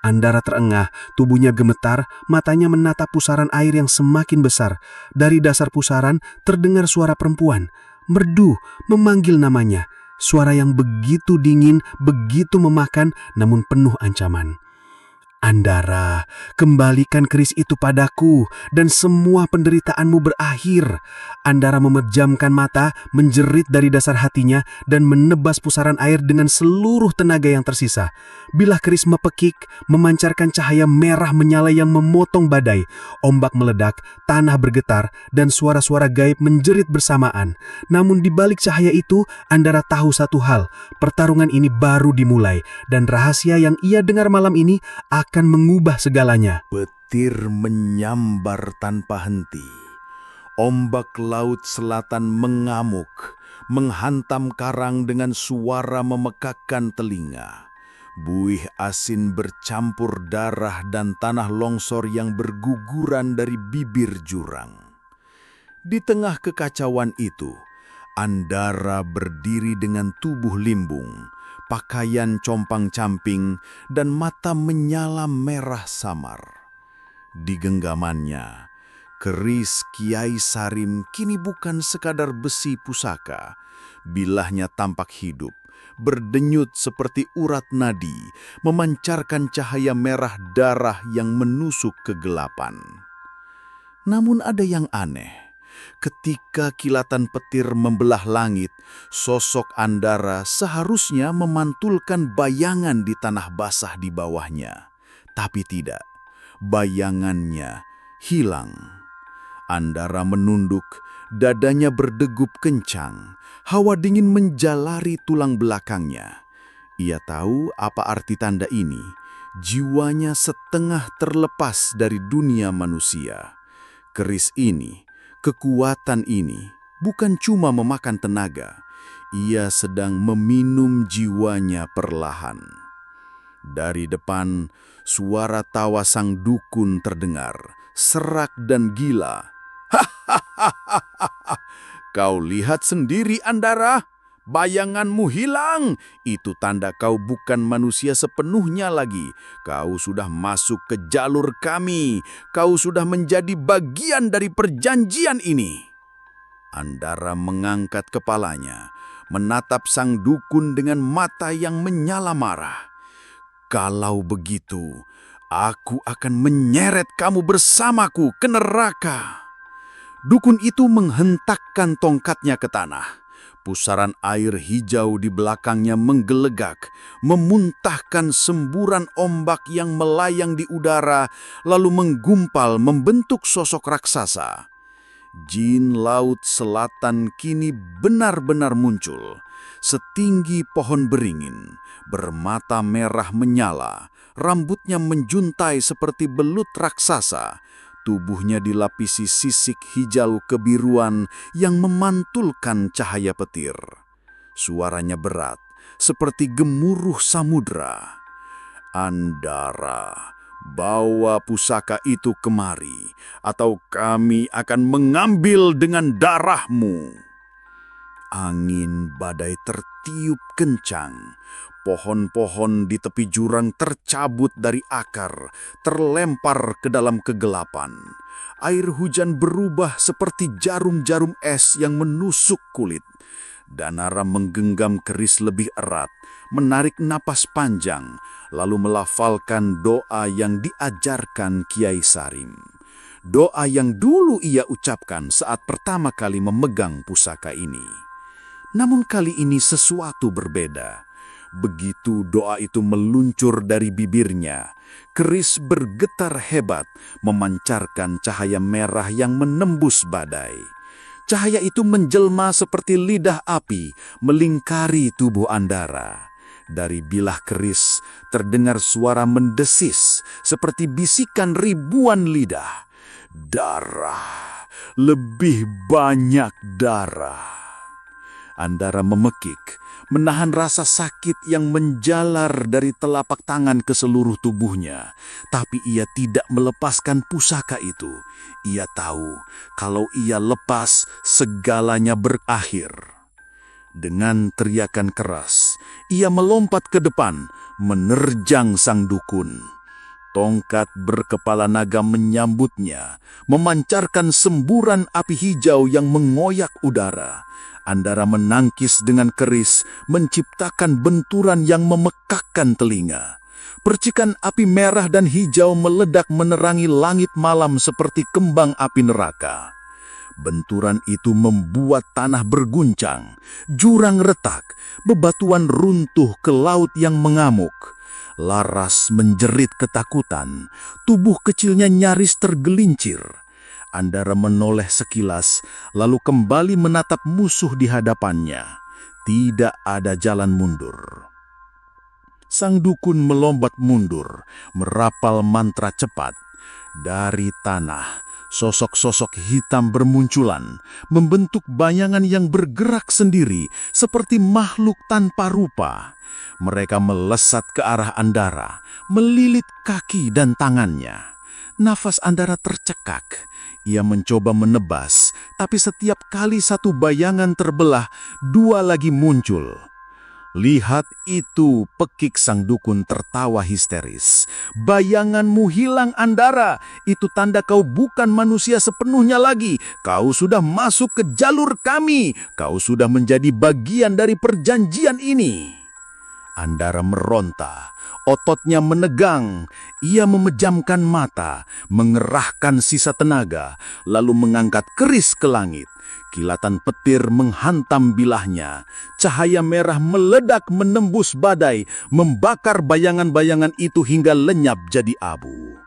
Andara terengah, tubuhnya gemetar, matanya menatap pusaran air yang semakin besar. Dari dasar pusaran terdengar suara perempuan, merdu, memanggil namanya. Suara yang begitu dingin, begitu memakan, namun penuh ancaman. Andara, kembalikan keris itu padaku, dan semua penderitaanmu berakhir. Andara memejamkan mata, menjerit dari dasar hatinya, dan menebas pusaran air dengan seluruh tenaga yang tersisa. Bilah keris mepekik, memancarkan cahaya merah menyala yang memotong badai. Ombak meledak, tanah bergetar, dan suara-suara gaib menjerit bersamaan. Namun di balik cahaya itu, Andara tahu satu hal, pertarungan ini baru dimulai, dan rahasia yang ia dengar malam ini akan mengubah segalanya. Petir menyambar tanpa henti. Ombak laut selatan mengamuk, menghantam karang dengan suara memekakkan telinga. Buih asin bercampur darah dan tanah longsor yang berguguran dari bibir jurang. Di tengah kekacauan itu, Andara berdiri dengan tubuh limbung, pakaian compang-camping, dan mata menyala merah samar. Di genggamannya, keris Kiai Sarim kini bukan sekadar besi pusaka. Bilahnya tampak hidup, berdenyut seperti urat nadi, memancarkan cahaya merah darah yang menusuk kegelapan. Namun ada yang aneh. Ketika kilatan petir membelah langit, sosok Andara seharusnya memantulkan bayangan di tanah basah di bawahnya. Tapi tidak, bayangannya hilang. Andara menunduk, dadanya berdegup kencang, hawa dingin menjalari tulang belakangnya. Ia tahu apa arti tanda ini, jiwanya setengah terlepas dari dunia manusia. Keris ini, kekuatan ini, bukan cuma memakan tenaga, ia sedang meminum jiwanya perlahan. Dari depan, suara tawa sang dukun terdengar, serak dan gila. "Hahaha, kau lihat sendiri Andara, bayanganmu hilang. Itu tanda kau bukan manusia sepenuhnya lagi. Kau sudah masuk ke jalur kami. Kau sudah menjadi bagian dari perjanjian ini." Andara mengangkat kepalanya, menatap sang dukun dengan mata yang menyala marah. "Kalau begitu, aku akan menyeret kamu bersamaku ke neraka." Dukun itu menghentakkan tongkatnya ke tanah. Pusaran air hijau di belakangnya menggelegak, memuntahkan semburan ombak yang melayang di udara, lalu menggumpal membentuk sosok raksasa. Jin Laut Selatan kini benar-benar muncul, setinggi pohon beringin, bermata merah menyala, rambutnya menjuntai seperti belut raksasa. Tubuhnya dilapisi sisik hijau kebiruan yang memantulkan cahaya petir. Suaranya berat, seperti gemuruh samudra. "Andara, bawa pusaka itu kemari, atau kami akan mengambil dengan darahmu." Angin badai tertiup kencang. Pohon-pohon di tepi jurang tercabut dari akar, terlempar ke dalam kegelapan. Air hujan berubah seperti jarum-jarum es yang menusuk kulit. Danara menggenggam keris lebih erat, menarik napas panjang, lalu melafalkan doa yang diajarkan Kiai Sarim. Doa yang dulu ia ucapkan saat pertama kali memegang pusaka ini. Namun kali ini sesuatu berbeda. Begitu doa itu meluncur dari bibirnya, keris bergetar hebat, memancarkan cahaya merah yang menembus badai. Cahaya itu menjelma seperti lidah api, melingkari tubuh Andara. Dari bilah keris terdengar suara mendesis, seperti bisikan ribuan lidah. "Darah, lebih banyak darah." Andara memekik, menahan rasa sakit yang menjalar dari telapak tangan ke seluruh tubuhnya. Tapi ia tidak melepaskan pusaka itu. Ia tahu kalau ia lepas, segalanya berakhir. Dengan teriakan keras, ia melompat ke depan, menerjang sang dukun. Tongkat berkepala naga menyambutnya, memancarkan semburan api hijau yang mengoyak udara. Andara menangkis dengan keris, menciptakan benturan yang memekakkan telinga. Percikan api merah dan hijau meledak menerangi langit malam seperti kembang api neraka. Benturan itu membuat tanah berguncang, jurang retak, bebatuan runtuh ke laut yang mengamuk. Laras menjerit ketakutan, tubuh kecilnya nyaris tergelincir. Andara menoleh sekilas, lalu kembali menatap musuh di hadapannya. Tidak ada jalan mundur. Sang dukun melompat mundur, merapal mantra cepat. Dari tanah, Sosok-sosok hitam bermunculan, membentuk bayangan yang bergerak sendiri seperti makhluk tanpa rupa. Mereka melesat ke arah Andara, melilit kaki dan tangannya. Nafas Andara tercekak. Ia mencoba menebas, tapi setiap kali satu bayangan terbelah, dua lagi muncul. Lihat itu, pekik sang dukun tertawa histeris. Bayanganmu hilang, Andara. Itu tanda kau bukan manusia sepenuhnya lagi. Kau sudah masuk ke jalur kami. Kau sudah menjadi bagian dari perjanjian ini. Andara meronta, ototnya menegang. Ia memejamkan mata, mengerahkan sisa tenaga, lalu mengangkat keris ke langit. Kilatan petir menghantam bilahnya. Cahaya merah meledak menembus badai, membakar bayangan-bayangan itu hingga lenyap jadi abu.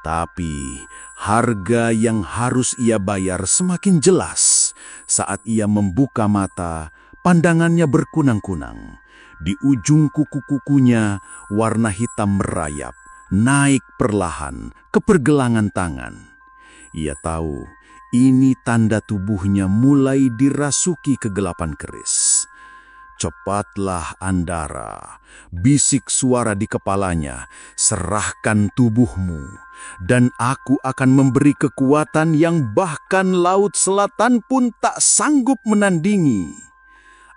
Tapi harga yang harus ia bayar semakin jelas. Saat ia membuka mata, pandangannya berkunang-kunang. Di ujung kuku-kukunya, warna hitam merayap, naik perlahan ke pergelangan tangan. Ia tahu ini tanda tubuhnya mulai dirasuki kegelapan keris. Cepatlah, Andara, bisik suara di kepalanya, serahkan tubuhmu, dan aku akan memberi kekuatan yang bahkan Laut Selatan pun tak sanggup menandingi.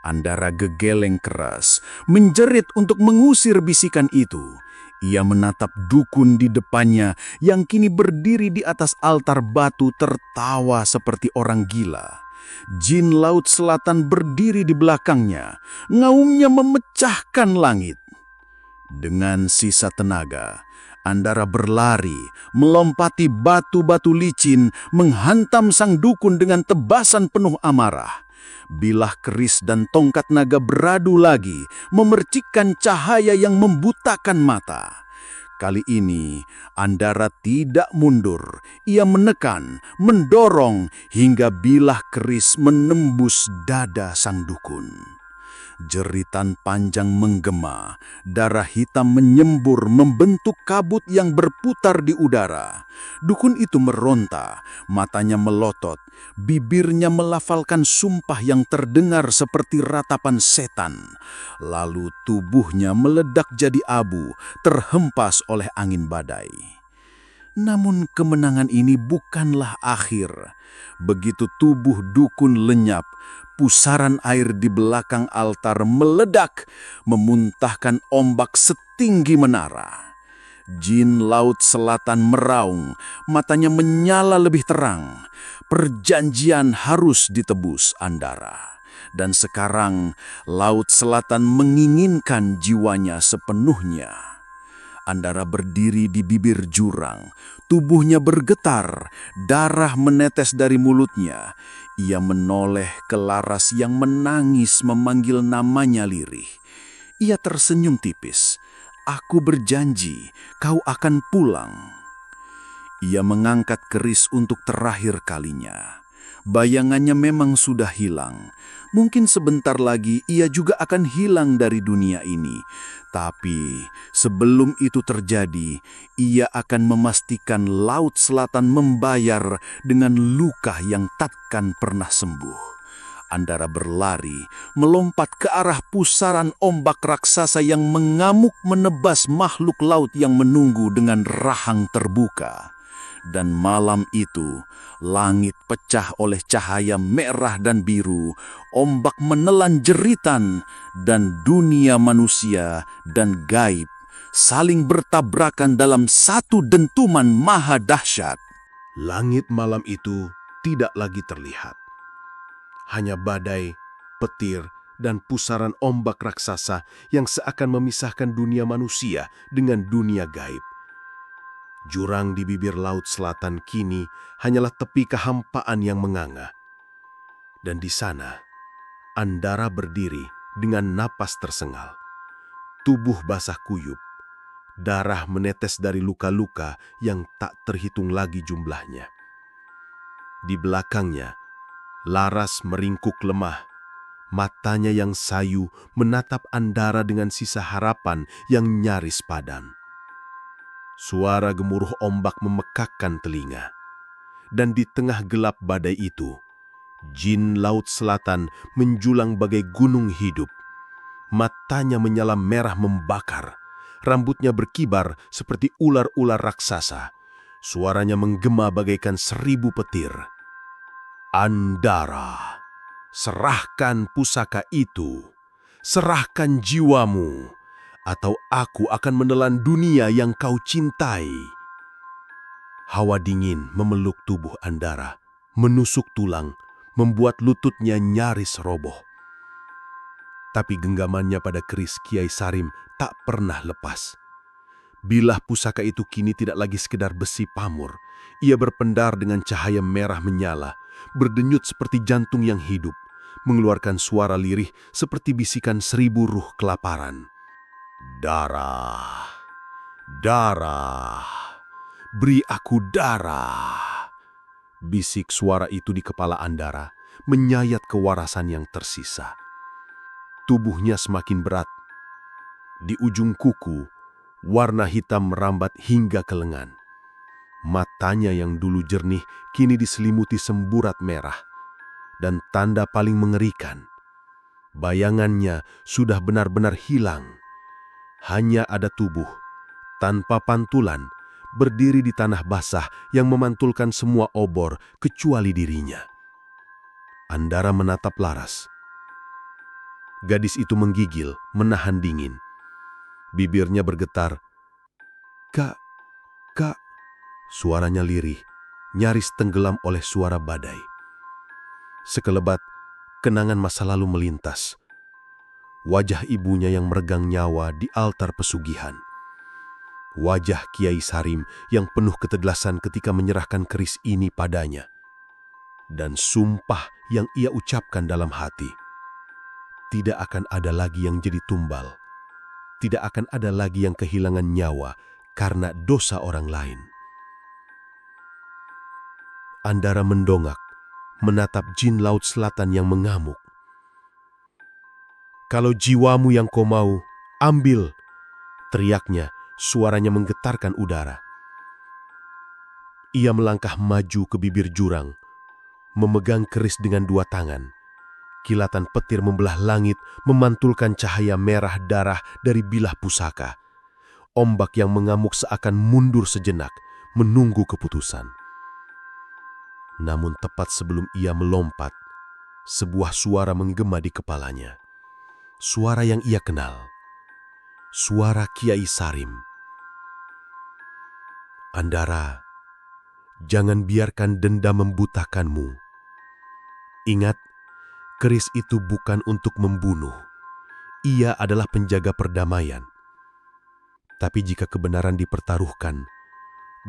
Andara gegeleng keras, menjerit untuk mengusir bisikan itu. Ia menatap dukun di depannya yang kini berdiri di atas altar batu tertawa seperti orang gila. Jin Laut Selatan berdiri di belakangnya, ngaumnya memecahkan langit. Dengan sisa tenaga, Andara berlari, melompati batu-batu licin, menghantam sang dukun dengan tebasan penuh amarah. Bilah keris dan tongkat naga beradu lagi, memercikkan cahaya yang membutakan mata. Kali ini, Andara tidak mundur. Ia menekan, mendorong, hingga bilah keris menembus dada sang dukun. Jeritan panjang menggema, darah hitam menyembur membentuk kabut yang berputar di udara. Dukun itu meronta, matanya melotot, bibirnya melafalkan sumpah yang terdengar seperti ratapan setan. Lalu tubuhnya meledak jadi abu, terhempas oleh angin badai. Namun kemenangan ini bukanlah akhir. Begitu tubuh dukun lenyap, pusaran air di belakang altar meledak, memuntahkan ombak setinggi menara. Jin Laut Selatan meraung, matanya menyala lebih terang. Perjanjian harus ditebus, Andara. Dan sekarang Laut Selatan menginginkan jiwanya sepenuhnya. Andara berdiri di bibir jurang, tubuhnya bergetar, darah menetes dari mulutnya. Ia menoleh ke Laras yang menangis memanggil namanya lirih. Ia tersenyum tipis. Aku berjanji, kau akan pulang. Ia mengangkat keris untuk terakhir kalinya. Bayangannya memang sudah hilang. Mungkin sebentar lagi ia juga akan hilang dari dunia ini. Tapi sebelum itu terjadi, ia akan memastikan Laut Selatan membayar dengan luka yang takkan pernah sembuh. Andara berlari, melompat ke arah pusaran ombak raksasa yang mengamuk menebas makhluk laut yang menunggu dengan rahang terbuka. Dan malam itu, langit pecah oleh cahaya merah dan biru, ombak menelan jeritan, dan dunia manusia dan gaib saling bertabrakan dalam satu dentuman maha dahsyat. Langit malam itu tidak lagi terlihat. Hanya badai, petir, dan pusaran ombak raksasa yang seakan memisahkan dunia manusia dengan dunia gaib. Jurang di bibir Laut Selatan kini hanyalah tepi kehampaan yang menganga. Dan di sana, Andara berdiri dengan napas tersengal. Tubuh basah kuyup, darah menetes dari luka-luka yang tak terhitung lagi jumlahnya. Di belakangnya, Laras meringkuk lemah. Matanya yang sayu menatap Andara dengan sisa harapan yang nyaris padam. Suara gemuruh ombak memekakkan telinga. Dan di tengah gelap badai itu, jin laut selatan menjulang bagai gunung hidup. Matanya menyala merah membakar, rambutnya berkibar seperti ular-ular raksasa. Suaranya menggema bagaikan 1000 petir. Andara, serahkan pusaka itu, serahkan jiwamu, atau aku akan menelan dunia yang kau cintai. Hawa dingin memeluk tubuh Andara, menusuk tulang, membuat lututnya nyaris roboh. Tapi genggamannya pada keris Kiai Sarim tak pernah lepas. Bilah pusaka itu kini tidak lagi sekedar besi pamur. Ia berpendar dengan cahaya merah menyala, berdenyut seperti jantung yang hidup, mengeluarkan suara lirih seperti bisikan 1000 ruh kelaparan. Darah, darah, beri aku darah. Bisik suara itu di kepala Andara, menyayat kewarasan yang tersisa. Tubuhnya semakin berat. Di ujung kuku, warna hitam merambat hingga ke lengan. Matanya yang dulu jernih kini diselimuti semburat merah. Dan tanda paling mengerikan, bayangannya sudah benar-benar hilang. Hanya ada tubuh, tanpa pantulan, berdiri di tanah basah yang memantulkan semua obor kecuali dirinya. Andara menatap laras. Gadis itu menggigil, menahan dingin. Bibirnya bergetar. Kak, Kak. Suaranya lirih, nyaris tenggelam oleh suara badai. Sekelebat, kenangan masa lalu melintas. Wajah ibunya yang meregang nyawa di altar pesugihan. Wajah Kiai Sarim yang penuh ketegasan ketika menyerahkan keris ini padanya. Dan sumpah yang ia ucapkan dalam hati. Tidak akan ada lagi yang jadi tumbal. Tidak akan ada lagi yang kehilangan nyawa karena dosa orang lain. Andara mendongak, menatap jin laut selatan yang mengamuk. Kalau jiwamu yang kau mau, ambil, teriaknya, suaranya menggetarkan udara. Ia melangkah maju ke bibir jurang, memegang keris dengan 2 tangan. Kilatan petir membelah langit, memantulkan cahaya merah darah dari bilah pusaka. Ombak yang mengamuk seakan mundur sejenak, menunggu keputusan. Namun tepat sebelum ia melompat, sebuah suara menggema di kepalanya. Suara yang ia kenal. Suara Kiai Sarim. Andara, jangan biarkan dendam membutakanmu. Ingat, keris itu bukan untuk membunuh. Ia adalah penjaga perdamaian. Tapi jika kebenaran dipertaruhkan,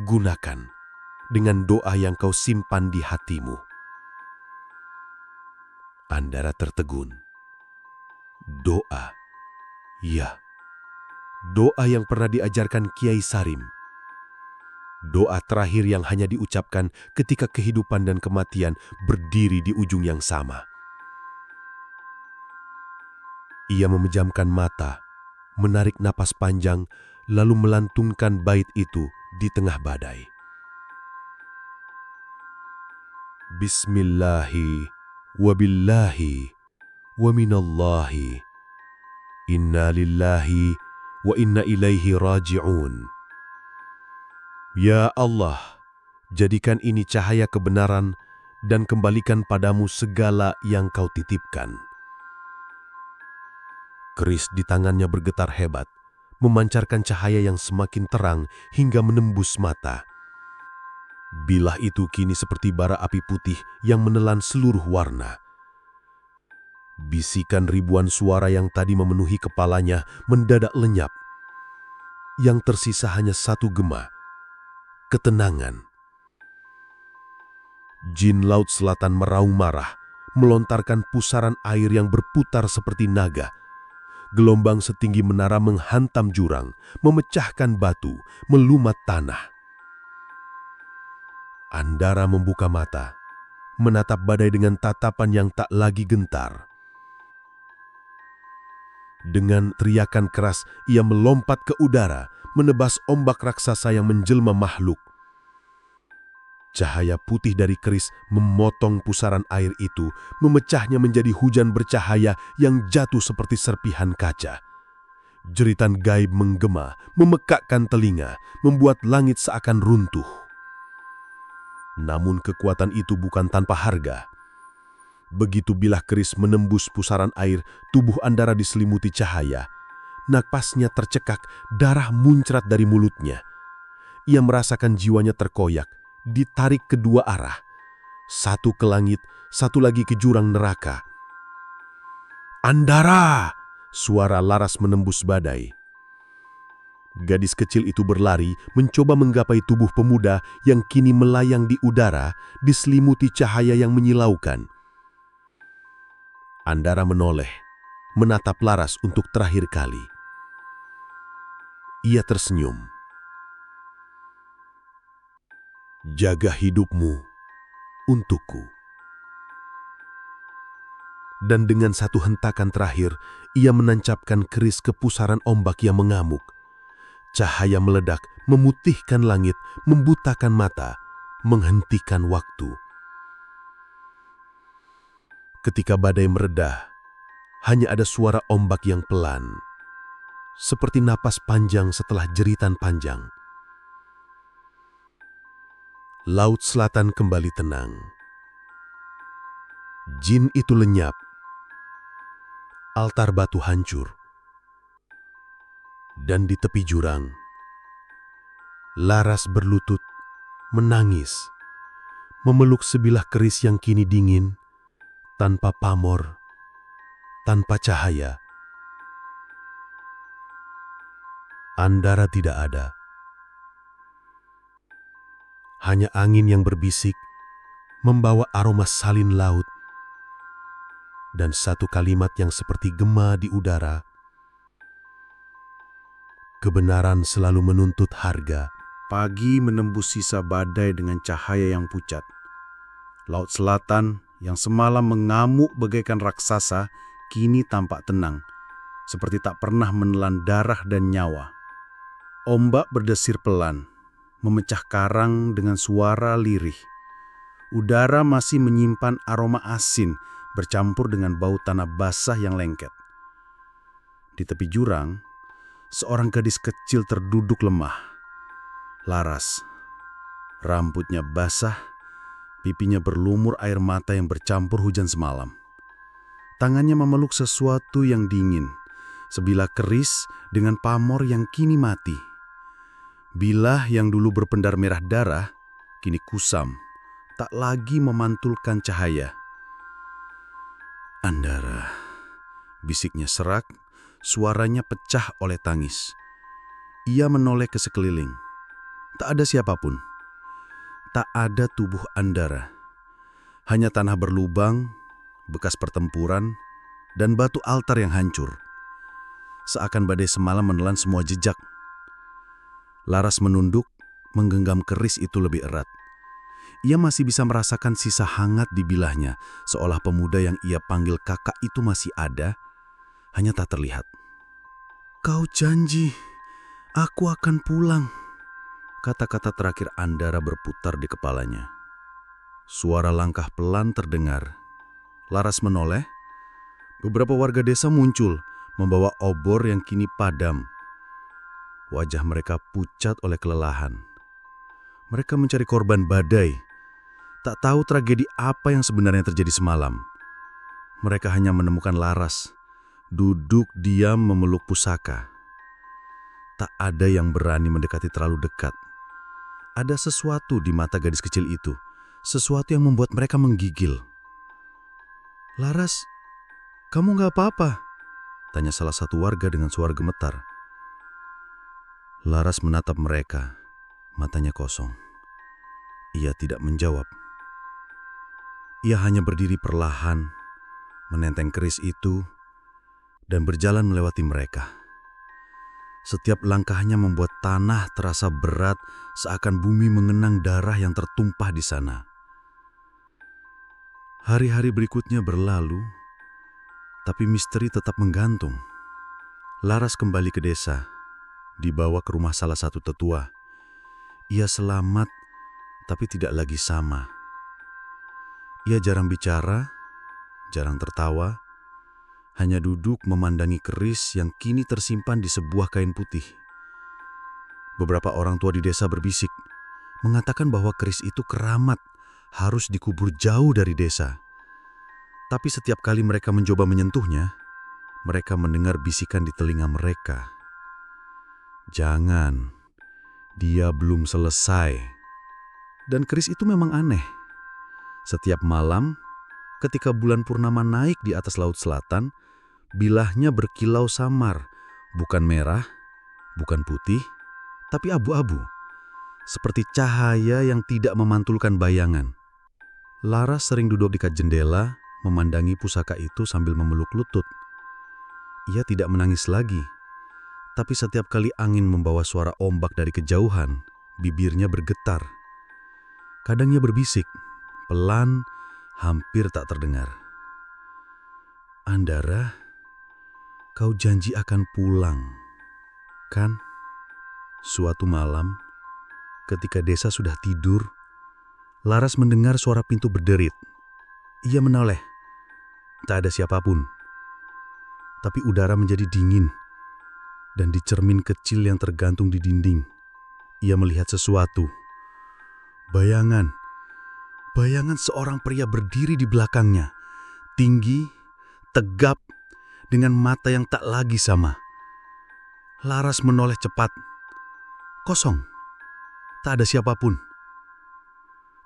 gunakan dengan doa yang kau simpan di hatimu. Andara tertegun. Doa. Ya, doa yang pernah diajarkan Kiai Sarim. Doa terakhir yang hanya diucapkan ketika kehidupan dan kematian berdiri di ujung yang sama. Ia memejamkan mata, menarik napas panjang, lalu melantunkan bait itu di tengah badai. Bismillahi wa billahi wa minallahi. Inna lillahi wa inna ilaihi raji'un. Ya Allah, jadikan ini cahaya kebenaran dan kembalikan padamu segala yang kau titipkan. Keris di tangannya bergetar hebat, memancarkan cahaya yang semakin terang hingga menembus mata. Bilah itu kini seperti bara api putih yang menelan seluruh warna. Bisikan ribuan suara yang tadi memenuhi kepalanya mendadak lenyap. Yang tersisa hanya satu gema, ketenangan. Jin laut selatan meraung marah, melontarkan pusaran air yang berputar seperti naga. Gelombang setinggi menara menghantam jurang, memecahkan batu, melumat tanah. Andara membuka mata, menatap badai dengan tatapan yang tak lagi gentar. Dengan teriakan keras, ia melompat ke udara, menebas ombak raksasa yang menjelma makhluk. Cahaya putih dari keris memotong pusaran air itu, memecahnya menjadi hujan bercahaya yang jatuh seperti serpihan kaca. Jeritan gaib menggema, memekakkan telinga, membuat langit seakan runtuh. Namun kekuatan itu bukan tanpa harga. Begitu bilah keris menembus pusaran air, tubuh Andara diselimuti cahaya. Napasnya tercekak, darah muncrat dari mulutnya. Ia merasakan jiwanya terkoyak, ditarik kedua arah. Satu ke langit, satu lagi ke jurang neraka. "Andara!" Suara Laras menembus badai. Gadis kecil itu berlari, mencoba menggapai tubuh pemuda yang kini melayang di udara, diselimuti cahaya yang menyilaukan. Andara menoleh, menatap Laras untuk terakhir kali. Ia tersenyum. "Jaga hidupmu untukku." Dan dengan satu hentakan terakhir, ia menancapkan keris ke pusaran ombak yang mengamuk. Cahaya meledak, memutihkan langit, membutakan mata, menghentikan waktu. Ketika badai mereda, hanya ada suara ombak yang pelan, seperti napas panjang setelah jeritan panjang. Laut selatan kembali tenang. Jin itu lenyap. Altar batu hancur. Dan di tepi jurang, Laras berlutut, menangis, memeluk sebilah keris yang kini dingin, tanpa pamor, tanpa cahaya. Andara tidak ada. Hanya angin yang berbisik, membawa aroma salin laut, dan satu kalimat yang seperti gema di udara. Kebenaran selalu menuntut harga. Pagi menembus sisa badai dengan cahaya yang pucat. Laut selatan yang semalam mengamuk bagaikan raksasa kini tampak tenang, seperti tak pernah menelan darah dan nyawa. Ombak berdesir pelan, memecah karang dengan suara lirih. Udara masih menyimpan aroma asin bercampur dengan bau tanah basah yang lengket. Di tepi jurang, seorang gadis kecil terduduk lemah. Laras, rambutnya basah, pipinya berlumur air mata yang bercampur hujan semalam. Tangannya memeluk sesuatu yang dingin, sebilah keris dengan pamor yang kini mati. Bilah yang dulu berpendar merah darah, kini kusam, tak lagi memantulkan cahaya. "Andara," bisiknya serak, suaranya pecah oleh tangis. Ia menoleh ke sekeliling. Tak ada siapapun. Tak ada tubuh Andara. Hanya tanah berlubang, bekas pertempuran, dan batu altar yang hancur. Seakan badai semalam menelan semua jejak. Laras menunduk, menggenggam keris itu lebih erat. Ia masih bisa merasakan sisa hangat di bilahnya, seolah pemuda yang ia panggil kakak itu masih ada, hanya tak terlihat. "Kau janji, aku akan pulang." Kata-kata terakhir Andara berputar di kepalanya. Suara langkah pelan terdengar. Laras menoleh. Beberapa warga desa muncul, membawa obor yang kini padam. Wajah mereka pucat oleh kelelahan. Mereka mencari korban badai. Tak tahu tragedi apa yang sebenarnya terjadi semalam. Mereka hanya menemukan Laras, duduk diam memeluk pusaka. Tak ada yang berani mendekati terlalu dekat. Ada sesuatu di mata gadis kecil itu, sesuatu yang membuat mereka menggigil. "Laras, kamu gak apa-apa?" tanya salah satu warga dengan suara gemetar. Laras menatap mereka, matanya kosong. Ia tidak menjawab. Ia hanya berdiri perlahan, menenteng keris itu, dan berjalan melewati mereka. Setiap langkahnya membuat tanah terasa berat, seakan bumi mengenang darah yang tertumpah di sana. Hari-hari berikutnya berlalu, tapi misteri tetap menggantung. Laras kembali ke desa, dibawa ke rumah salah satu tetua. Ia selamat, tapi tidak lagi sama. Ia jarang bicara, jarang tertawa, hanya duduk memandangi keris yang kini tersimpan di sebuah kain putih. Beberapa orang tua di desa berbisik, mengatakan bahwa keris itu keramat, harus dikubur jauh dari desa. Tapi setiap kali mereka mencoba menyentuhnya, mereka mendengar bisikan di telinga mereka. Jangan, dia belum selesai. Dan keris itu memang aneh. Setiap malam, ketika bulan purnama naik di atas laut selatan, bilahnya berkilau samar, bukan merah, bukan putih, tapi abu-abu, seperti cahaya yang tidak memantulkan bayangan. Laras sering duduk dekat jendela, memandangi pusaka itu sambil memeluk lutut. Ia tidak menangis lagi, tapi setiap kali angin membawa suara ombak dari kejauhan, bibirnya bergetar. Kadang ia berbisik, pelan, hampir tak terdengar. Andara, kau janji akan pulang, kan? Suatu malam, ketika desa sudah tidur, Laras mendengar suara pintu berderit. Ia menoleh. Tak ada siapapun. Tapi udara menjadi dingin, dan di cermin kecil yang tergantung di dinding, ia melihat sesuatu. Bayangan seorang pria berdiri di belakangnya, tinggi, tegap, dengan mata yang tak lagi sama. Laras menoleh cepat. Kosong, tak ada siapapun.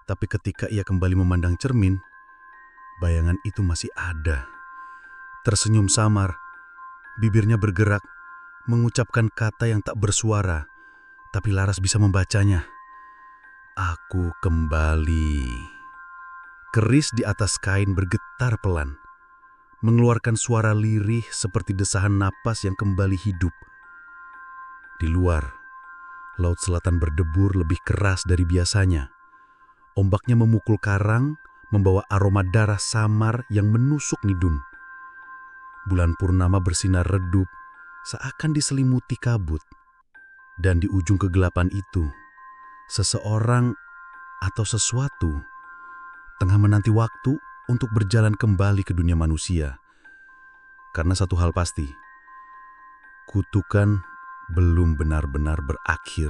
Tapi ketika ia kembali memandang cermin, bayangan itu masih ada. Tersenyum samar, bibirnya bergerak, mengucapkan kata yang tak bersuara, tapi Laras bisa membacanya. Aku kembali. Keris di atas kain bergetar pelan, mengeluarkan suara lirih seperti desahan napas yang kembali hidup. Di luar, laut selatan berdebur lebih keras dari biasanya. Ombaknya memukul karang, membawa aroma darah samar yang menusuk hidung. Bulan purnama bersinar redup, seakan diselimuti kabut. Dan di ujung kegelapan itu, seseorang atau sesuatu tengah menanti waktu untuk berjalan kembali ke dunia manusia. Karena satu hal pasti, kutukan belum benar-benar berakhir.